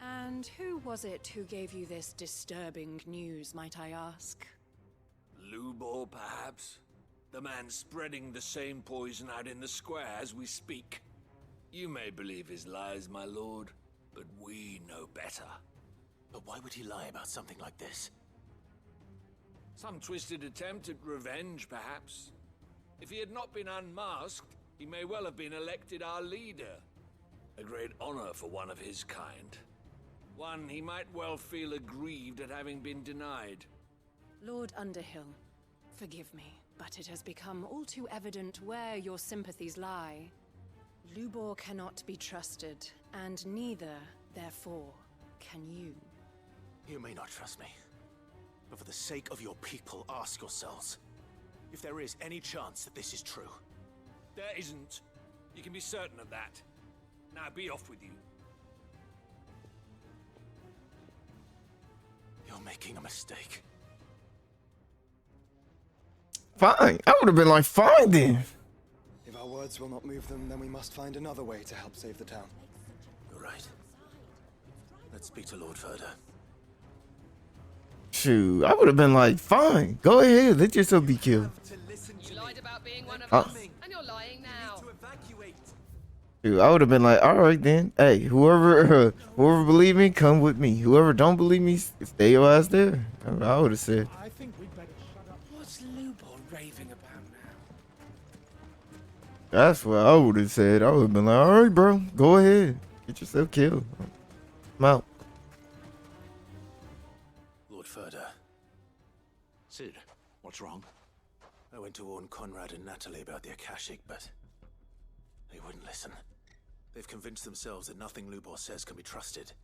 And who was it who gave you this disturbing news, might I ask? Lubor, perhaps? The man spreading the same poison out in the square as we speak. You may believe his lies, my lord, but we know better. But why would he lie about something like this? Some twisted attempt at revenge, perhaps. If he had not been unmasked, he may well have been elected our leader. A great honor for one of his kind. One he might well feel aggrieved at having been denied. Lord Underhill, forgive me, but it has become all too evident where your sympathies lie. Lubor cannot be trusted, and neither, therefore, can you. You may not trust me, but for the sake of your people, ask yourselves if there is any chance that this is true. There isn't. You can be certain of that. Now be off with you. You're making a mistake. Fine. I would have been like, fine then. If our words will not move them, then we must find another way to help save the town. You're right. Let's speak to Lord Verda. Shoot, I would have been like, fine, go ahead, let yourself be killed. You lied about being one of Uh. us, and you're lying now. Shoot, I would have been like, all right then. Hey, whoever believe me, come with me. Whoever don't believe me, stay your ass there. I would have said. I think we'd better shut up. What's Lubor raving about now? That's what I would have said. I would have been like, all right, bro, go ahead, get yourself killed. I'm out. Lord Verda. Sid, what's wrong? I went to warn Conrad and Natalie about the Akashic, but they wouldn't listen. They've convinced themselves that nothing Lubor says can be trusted.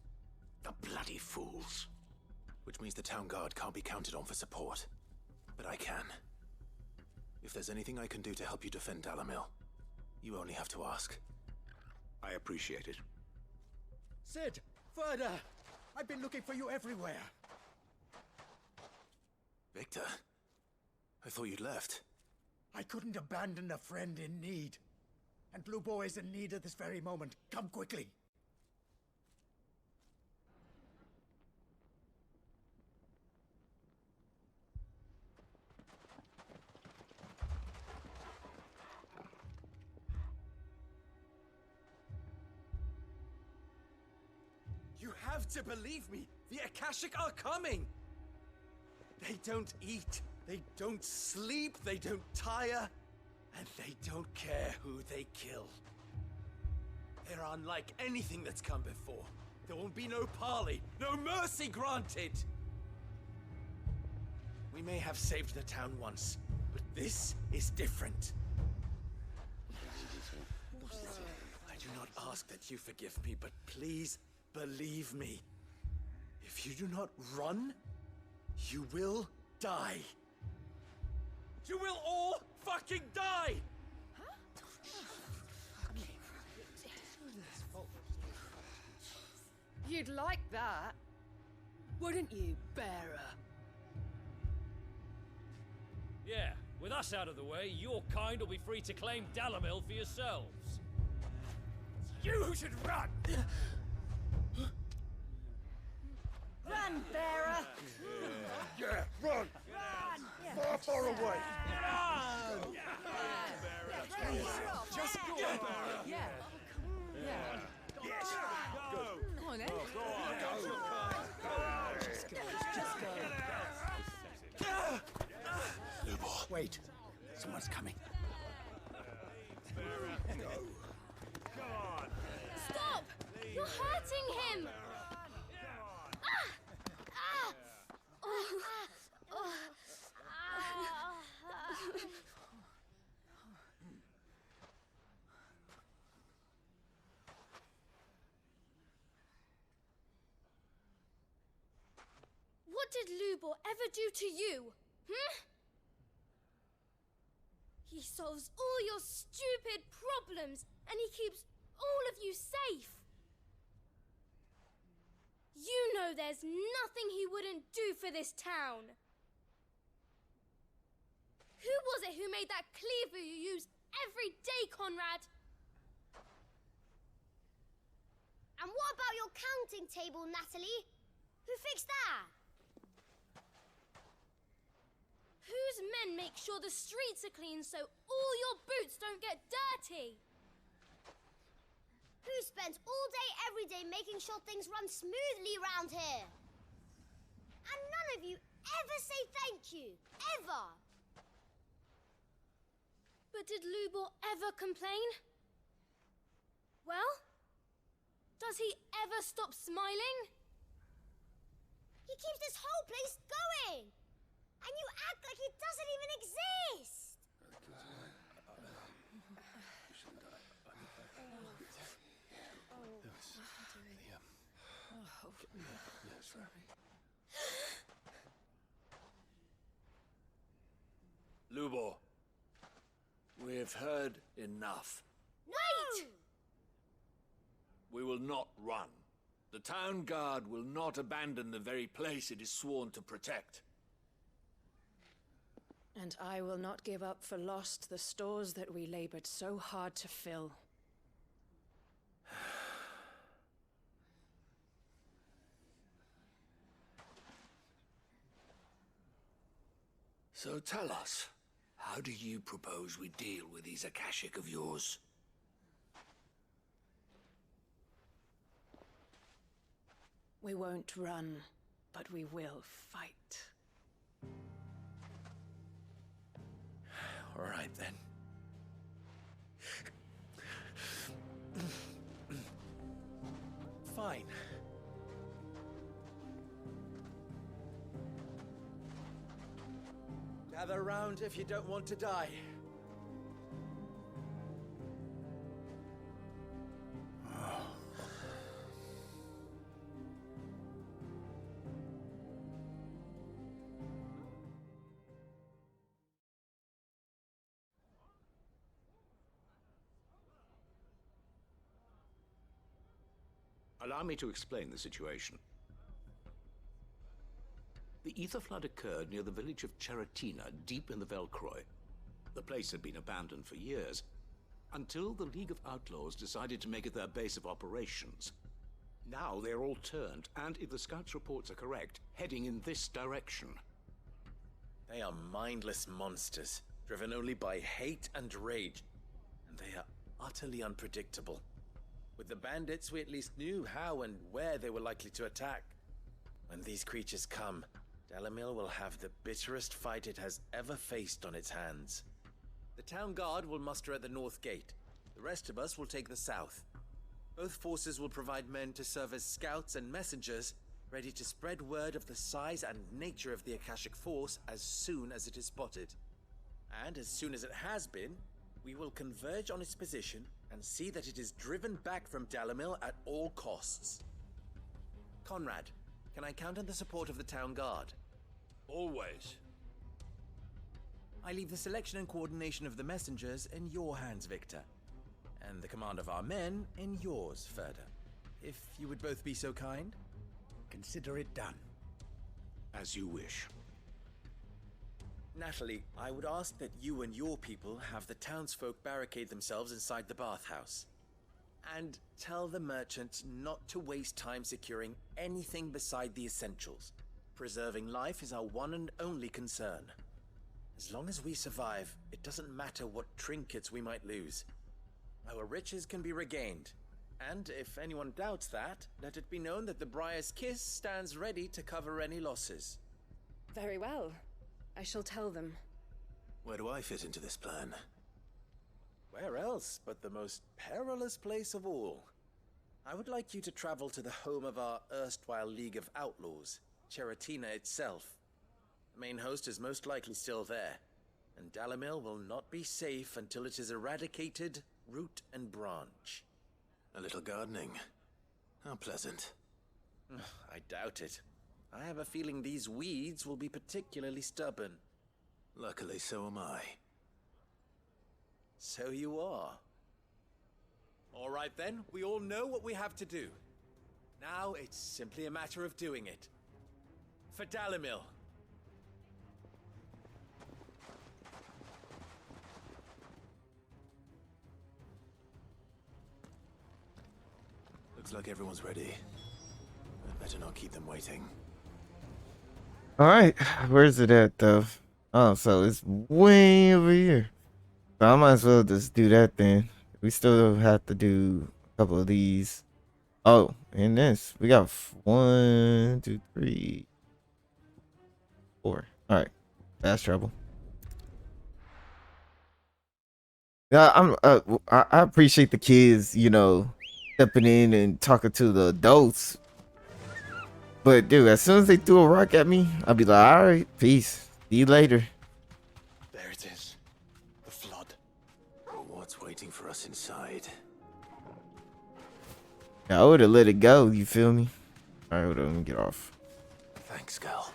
The bloody fools. Which means the town guard can't be counted on for support. But I can. If there's anything I can do to help you defend Dalamil, you only have to ask. I appreciate it. Sid! Verda! I've been looking for you everywhere. Victor? I thought you'd left. I couldn't abandon a friend in need. And Lubor is in need at this very moment. Come quickly. You have to believe me! The Akashic are coming! They don't eat, they don't sleep, they don't tire, and they don't care who they kill. They're unlike anything that's come before. There won't be no parley, no mercy granted! We may have saved the town once, but this is different. I do not ask that you forgive me, but please believe me. If you do not run, you will die. You will all fucking die! You'd like that, wouldn't you, bearer? Yeah, with us out of the way, your kind will be free to claim Dalamil for yourselves. You should run! Run, bearer! Yeah, run! Far, far away! Just go! Yeah. Yes! Go! Come on, then. Just go. Lubor. Wait, someone's coming. Stop! You're hurting him! What did Lubor ever do to you? He solves all your stupid problems, and he keeps all of you safe. You know there's nothing he wouldn't do for this town. who made that cleaver you use every day, Conrad? And what about your counting table, Natalie? Who fixed that? Whose men make sure the streets are clean so all your boots don't get dirty? Who spends all day every day making sure things run smoothly round here? And none of you ever say thank you. Ever. But did Lubor ever complain? Well, does he ever stop smiling? He keeps this whole place going! And you act like it doesn't even exist! Lubor, we've heard enough. Wait! We will not run. The town guard will not abandon the very place it is sworn to protect. And I will not give up for lost the stores that we labored so hard to fill. So tell us, how do you propose we deal with these Akashic of yours? We won't run, but we will fight. All right, then. Fine. Gather round if you don't want to die. Allow me to explain the situation. The ether flood occurred near the village of Cheratina, deep in the Velcroy. The place had been abandoned for years, until the League of Outlaws decided to make it their base of operations. Now they're all turned, and if the scouts' reports are correct, heading in this direction. They are mindless monsters, driven only by hate and rage, and they are utterly unpredictable. With the bandits, we at least knew how and where they were likely to attack. When these creatures come, Dalamil will have the bitterest fight it has ever faced on its hands. The town guard will muster at the north gate. The rest of us will take the south. Both forces will provide men to serve as scouts and messengers, ready to spread word of the size and nature of the Akashic force as soon as it is spotted. And as soon as it has been, we will converge on its position and see that it is driven back from Dalamil at all costs. Conrad, can I count on the support of the town guard? Always. I leave the selection and coordination of the messengers in your hands, Victor. And the command of our men in yours, Ferda. If you would both be so kind. Consider it done. As you wish. Natalie, I would ask that you and your people have the townsfolk barricade themselves inside the bathhouse. And tell the merchants not to waste time securing anything beside the essentials. Preserving life is our one and only concern. As long as we survive, it doesn't matter what trinkets we might lose. Our riches can be regained. And if anyone doubts that, let it be known that the Briar's Kiss stands ready to cover any losses. Very well. I shall tell them. Where do I fit into this plan? Where else but the most perilous place of all? I would like you to travel to the home of our erstwhile League of Outlaws, Cheratina itself. The main host is most likely still there, and Dalamil will not be safe until it is eradicated, root and branch. A little gardening. How pleasant. I doubt it. I have a feeling these weeds will be particularly stubborn. Luckily, so am I. So you are. All right then, we all know what we have to do. Now it's simply a matter of doing it. For Dalamil. Looks like everyone's ready. I'd better not keep them waiting. All right, where's it at though? Oh, so it's way over here. So I might as well just do that then. We still have to do a couple of these. Oh, and this we got 1, 2, 3, 4. All right, that's trouble. Yeah, I appreciate the kids, you know, stepping in and talking to the adults. But dude, as soon as they threw a rock at me, I'd be like, all right, peace. See you later. There it is. The flood. What's waiting for us inside? I would have let it go, you feel me? All right, hold on, let me get off. Thanks, Gal.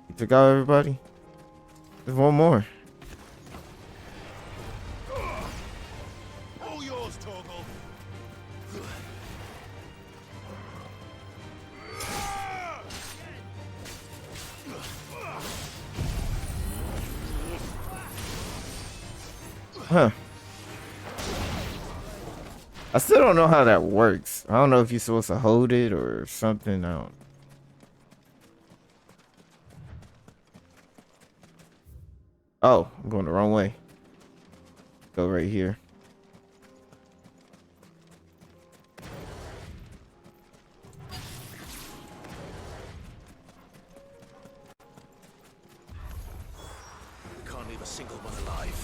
You took out everybody? There's one more. All yours, Torgal. Huh. I still don't know how that works. I don't know if you're supposed to hold it or something. I don't. Oh, I'm going the wrong way. Go right here. We can't leave a single one alive.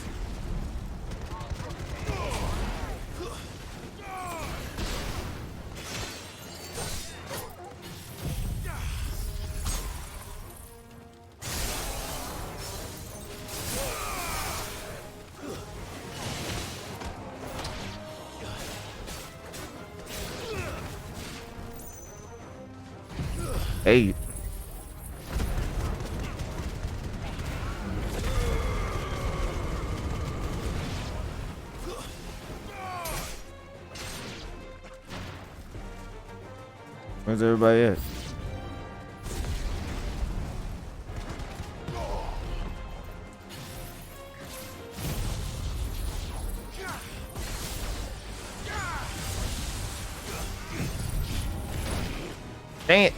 Hey. Where's everybody at? Dang it.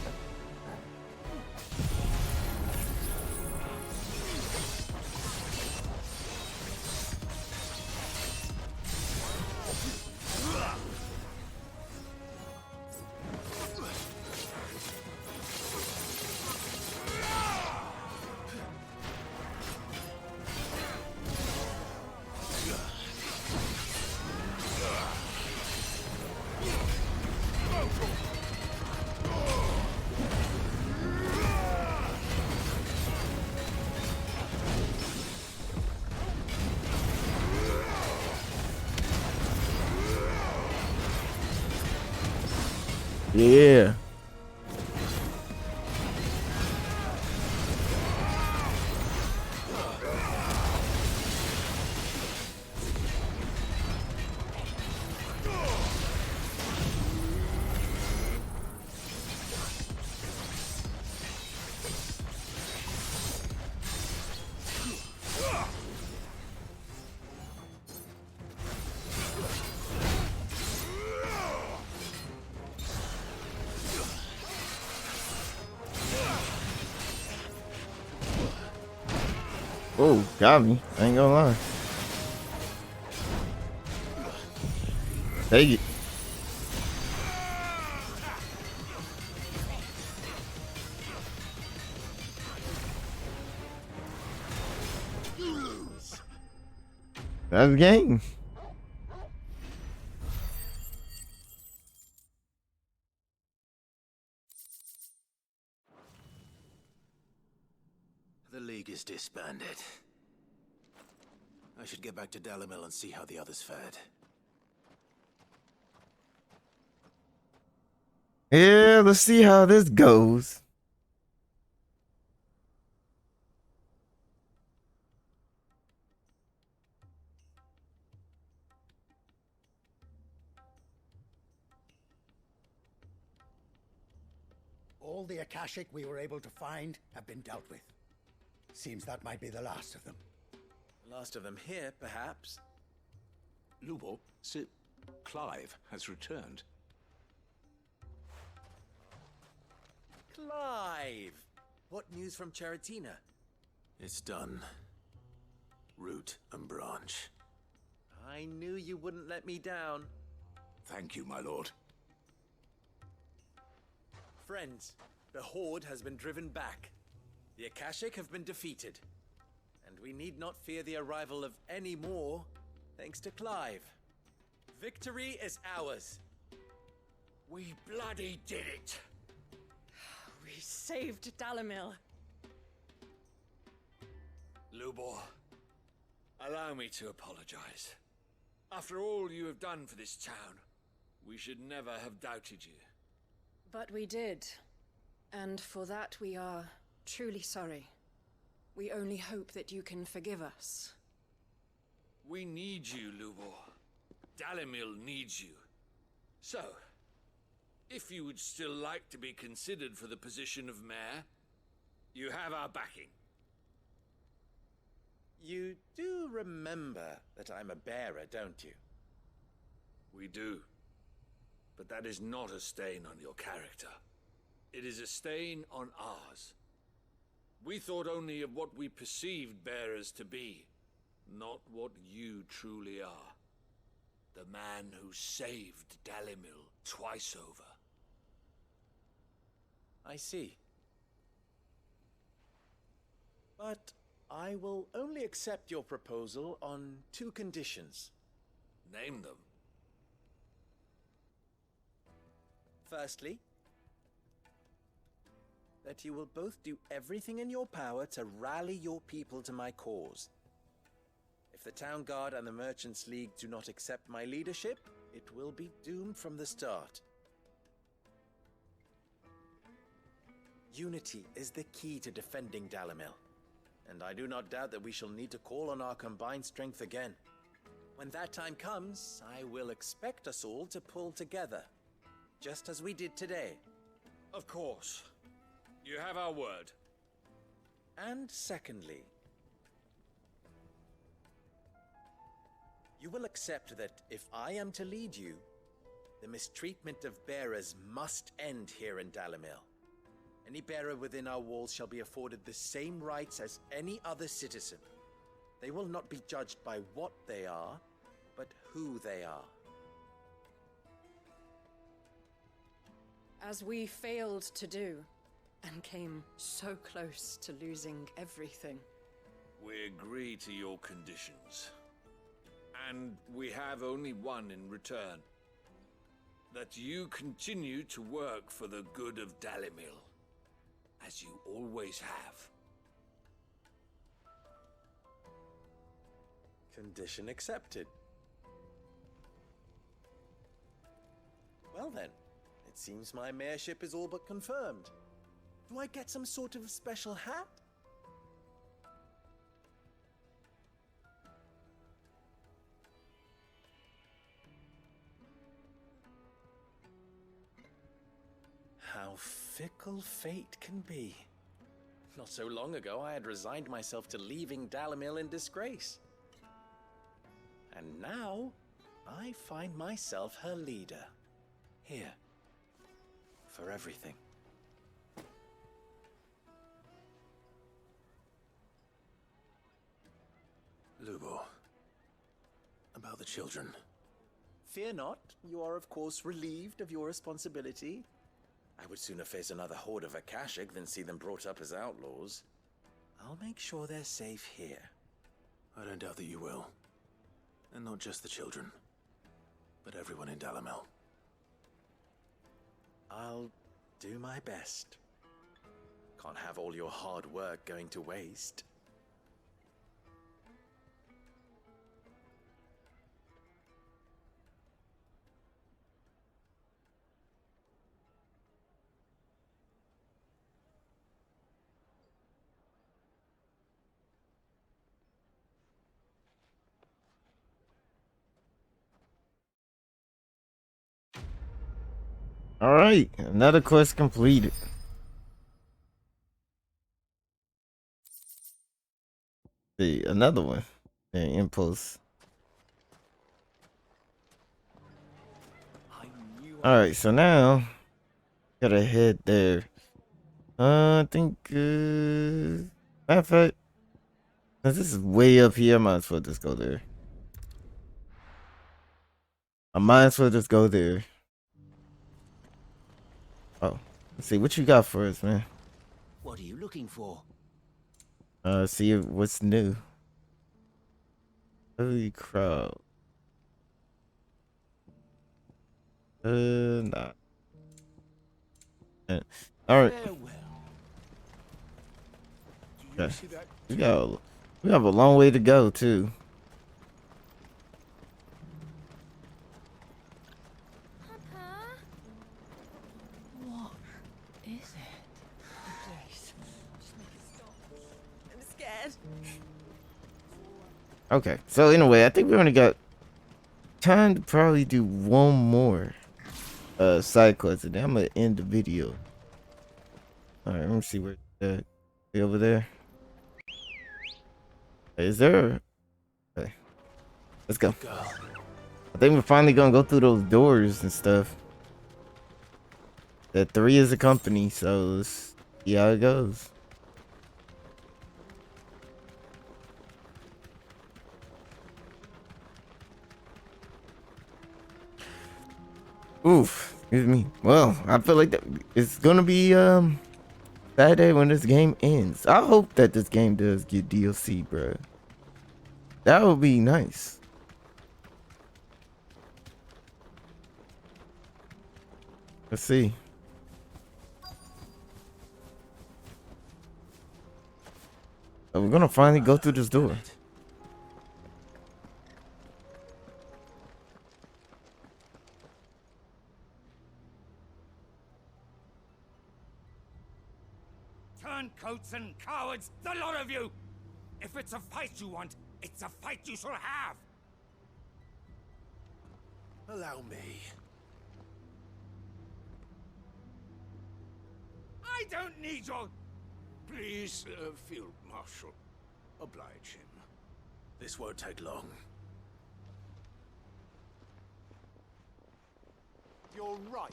Yeah. Oh, got me. I ain't gonna lie. Take it. That's the game. The League is disbanded. I should get back to Dalamil and see how the others fared. Yeah, let's see how this goes. All the Akashic we were able to find have been dealt with. Seems that might be the last of them. Last of them here, perhaps. Lubo, Sir Clive has returned. Clive! What news from Charatina? It's done. Root and branch. I knew you wouldn't let me down. Thank you, my lord. Friends, the Horde has been driven back. The Akashic have been defeated. And we need not fear the arrival of any more, thanks to Clive. Victory is ours. We bloody did it! We saved Dalimil. Lubor, allow me to apologize. After all you have done for this town, we should never have doubted you. But we did. And for that we are truly sorry. We only hope that you can forgive us. We need you, Lubor. Dalimil needs you. So, if you would still like to be considered for the position of mayor, you have our backing. You do remember that I'm a bearer, don't you? We do. But that is not a stain on your character. It is a stain on ours. We thought only of what we perceived bearers to be, not what you truly are. The man who saved Dalimil twice over. I see. But I will only accept your proposal on 2 conditions. Name them. Firstly, that you will both do everything in your power to rally your people to my cause. If the Town Guard and the Merchants League do not accept my leadership, it will be doomed from the start. Unity is the key to defending Dalimil, and I do not doubt that we shall need to call on our combined strength again. When that time comes, I will expect us all to pull together, just as we did today. Of course. You have our word. And secondly, you will accept that if I am to lead you, the mistreatment of bearers must end here in Dalimil. Any bearer within our walls shall be afforded the same rights as any other citizen. They will not be judged by what they are, but who they are. As we failed to do, and came so close to losing everything. We agree to your conditions. And we have only one in return. That you continue to work for the good of Dalimil, as you always have. Condition accepted. Well then, it seems my mayorship is all but confirmed. Do I get some sort of special hat? How fickle fate can be. Not so long ago, I had resigned myself to leaving Dalimil in disgrace. And now, I find myself her leader. Here. For everything. Lubo, about the children. Fear not, you are of course relieved of your responsibility. I would sooner face another horde of Akashic than see them brought up as outlaws. I'll make sure they're safe here. I don't doubt that you will. And not just the children, but everyone in Dalimil. I'll do my best. Can't have all your hard work going to waste. All right, another quest completed. See, another one. Yeah, impulse. Alright, so now gotta head there. I think matter of fact, since this is way up here, I might as well just go there. I might as well just go there. Oh, let's see what you got for us, man. What are you looking for? See what's new. Holy crowd. Nah. All right. Okay. We have a long way to go too. What is it? Please, just make it stop. I'm scared. Okay. So anyway, I think we only got time to probably do one more side quest, and then I'm gonna end the video. All right. Let me see where be over there. Is there? Okay. Let's go. I think we're finally gonna go through those doors and stuff. That 3 is a company, so let's see how it goes. Oof, excuse me. Well, I feel like it's gonna be Saturday when this game ends. I hope that this game does get DLC, bro. That would be nice. Let's see. So we're gonna finally go through this door. Turncoats and cowards, the lot of you! If it's a fight you want, it's a fight you shall have! Allow me. I don't need your... Please, Field Marshal, oblige him. This won't take long. You're right.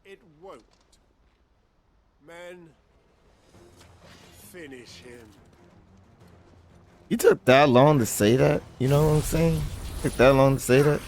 It won't. Men, finish him. You took that long to say that? You know what I'm saying? Took that long to say that?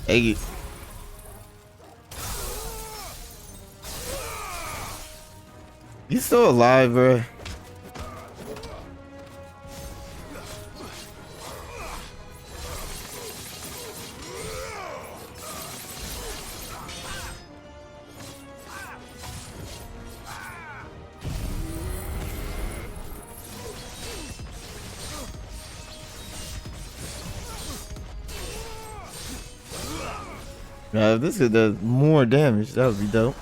Hey. You still alive, bro? Now, if this could do more damage, that would be dope.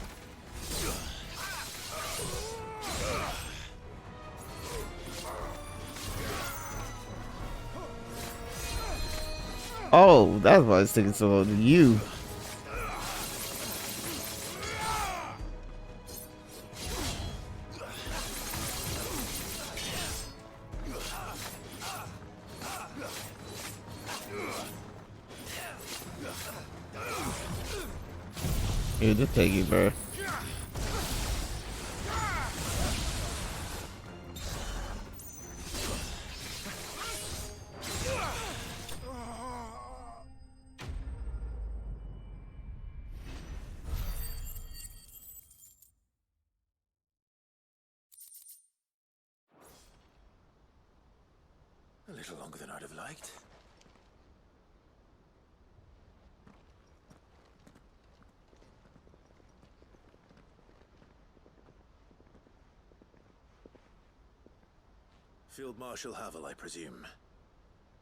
Oh, that's why it's taking so long to you. Here, just take it, bro. A little longer than I'd have liked. Field Marshal Havel, I presume.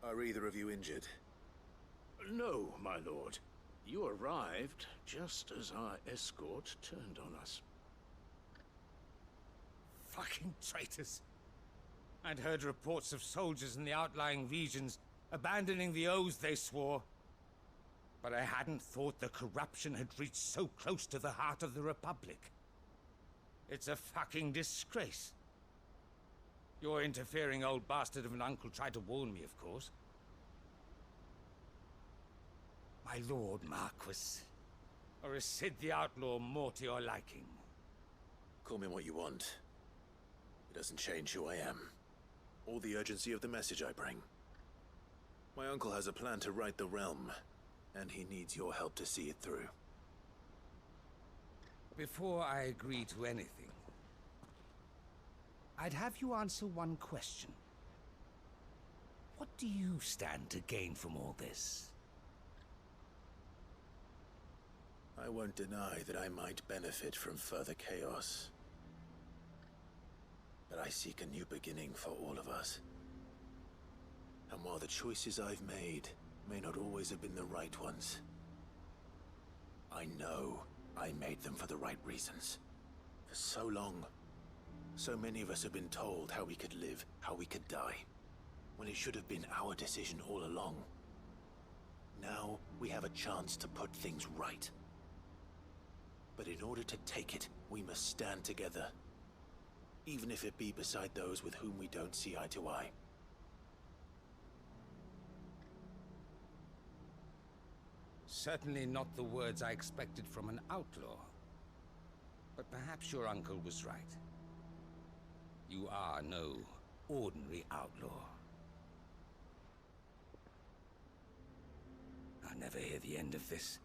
Are either of you injured? No, my lord. You arrived just as our escort turned on us. Fucking traitors. I'd heard reports of soldiers in the outlying regions abandoning the oaths they swore. But I hadn't thought the corruption had reached so close to the heart of the Republic. It's a fucking disgrace. Your interfering old bastard of an uncle tried to warn me, of course. My lord Marquis. Or is Sid the Outlaw more to your liking? Call me what you want. It doesn't change who I am, or the urgency of the message I bring. My uncle has a plan to right the realm, and he needs your help to see it through. Before I agree to anything, I'd have you answer one question. What do you stand to gain from all this? I won't deny that I might benefit from further chaos. But I seek a new beginning for all of us. And while the choices I've made may not always have been the right ones, I know I made them for the right reasons. For so long, so many of us have been told how we could live, how we could die, when it should have been our decision all along. Now we have a chance to put things right. But in order to take it, we must stand together. Even if it be beside those with whom we don't see eye to eye. Certainly not the words I expected from an outlaw. But perhaps your uncle was right. You are no ordinary outlaw. I'll never hear the end of this.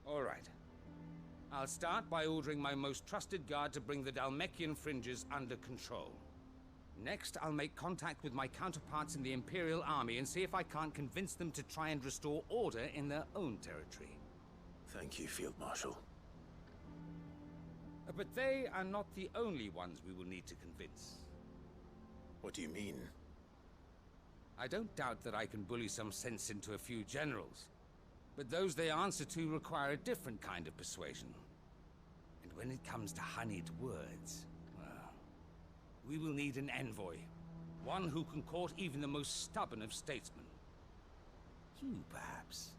All right. I'll start by ordering my most trusted guard to bring the Dhalmekian fringes under control. Next, I'll make contact with my counterparts in the Imperial Army and see if I can't convince them to try and restore order in their own territory. Thank you, Field Marshal. But they are not the only ones we will need to convince. What do you mean? I don't doubt that I can bully some sense into a few generals. But those they answer to require a different kind of persuasion. And when it comes to honeyed words, well, we will need an envoy. One who can court even the most stubborn of statesmen. You, perhaps.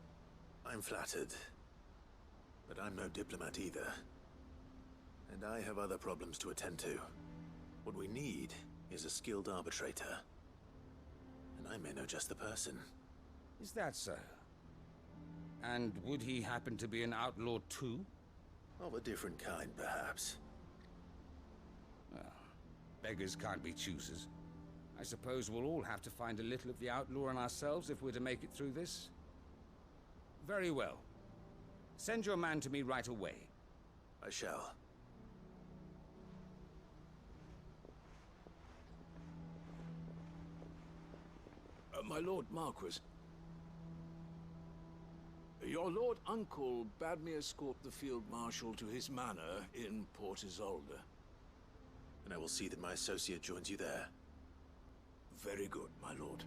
I'm flattered. But I'm no diplomat either. And I have other problems to attend to. What we need is a skilled arbitrator. And I may know just the person. Is that so? And would he happen to be an outlaw too? Of a different kind, perhaps. Well, beggars can't be choosers. I suppose we'll all have to find a little of the outlaw in ourselves if we're to make it through this. Very well. Send your man to me right away. I shall. My Lord Marquis. Your Lord Uncle bade me escort the Field Marshal to his manor in Port Isolde. And I will see that my associate joins you there. Very good, my lord.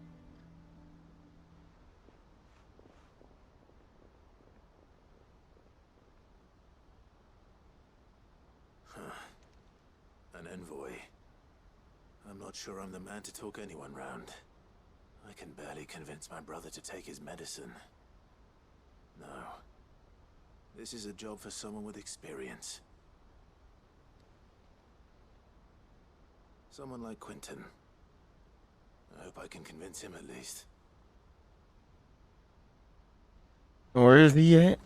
An envoy. I'm not sure I'm the man to talk anyone round. I can barely convince my brother to take his medicine. No. This is a job for someone with experience. Someone like Quentin. I hope I can convince him at least. Where is he at?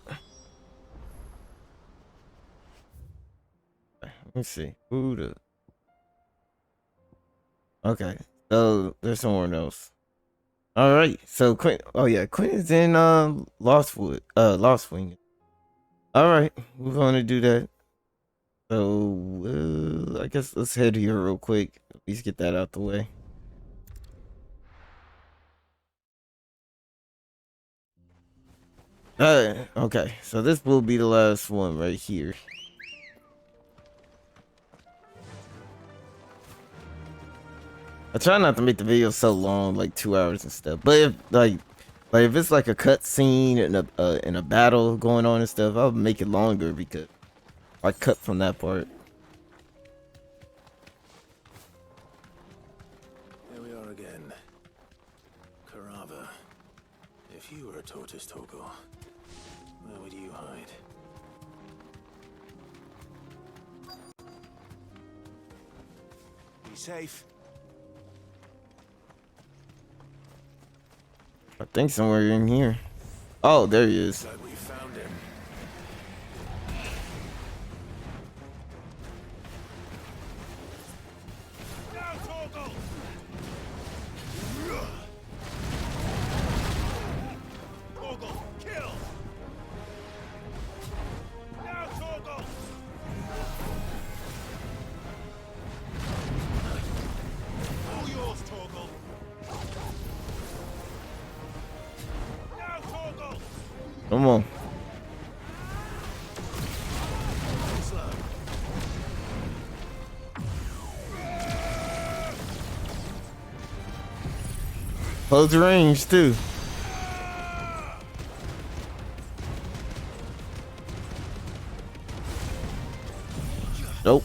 Let me see. Who the... Okay. So there's someone else. All right. So Quentin. Oh yeah, Quentin's in Lost Wing. All right, we're going to do that. So I guess let's head here real quick. At least get that out the way. Okay, so this will be the last one right here. I try not to make the video so long, like 2 hours and stuff. But if like if it's like a cut scene and a battle going on and stuff, I'll make it longer because I cut from that part. Here we are again. Carava. If you were a tortoise, Torgal, where would you hide? Be safe. I think somewhere in here. Oh, there he is. Like we found him. Now, Torgal! Torgal, kill! Now, Torgal! All yours, Torgal! Now, Torgal! Come on. Close range too. Nope.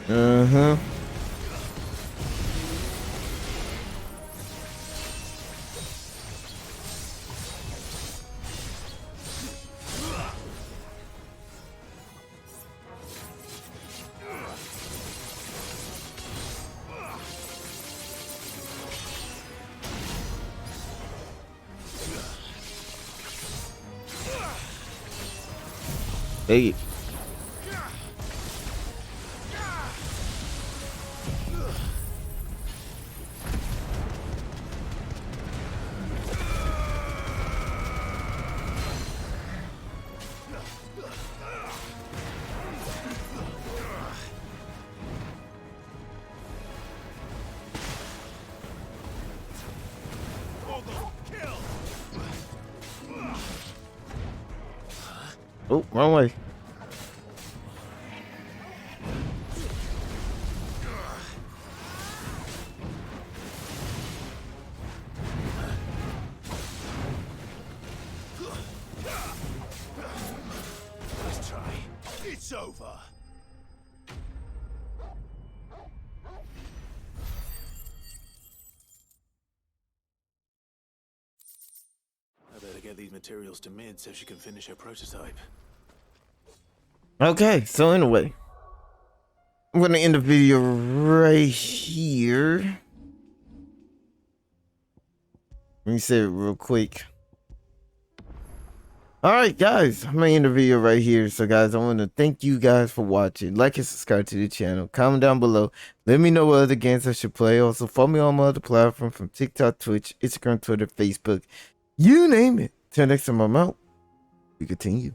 Uh-huh. Hey. Oh, wrong way. Let's try. It's over. I better get these materials to Mid so she can finish her prototype. Okay, so anyway, I'm gonna end the video right here. Let me say it real quick. Alright guys, I'm gonna end the video right here. So guys, I want to thank you guys for watching. Like and subscribe to the channel. Comment down below. Let me know what other games I should play. Also follow me on my other platforms from TikTok, Twitch, Instagram, Twitter, Facebook. You name it. Till next time I'm out. We continue.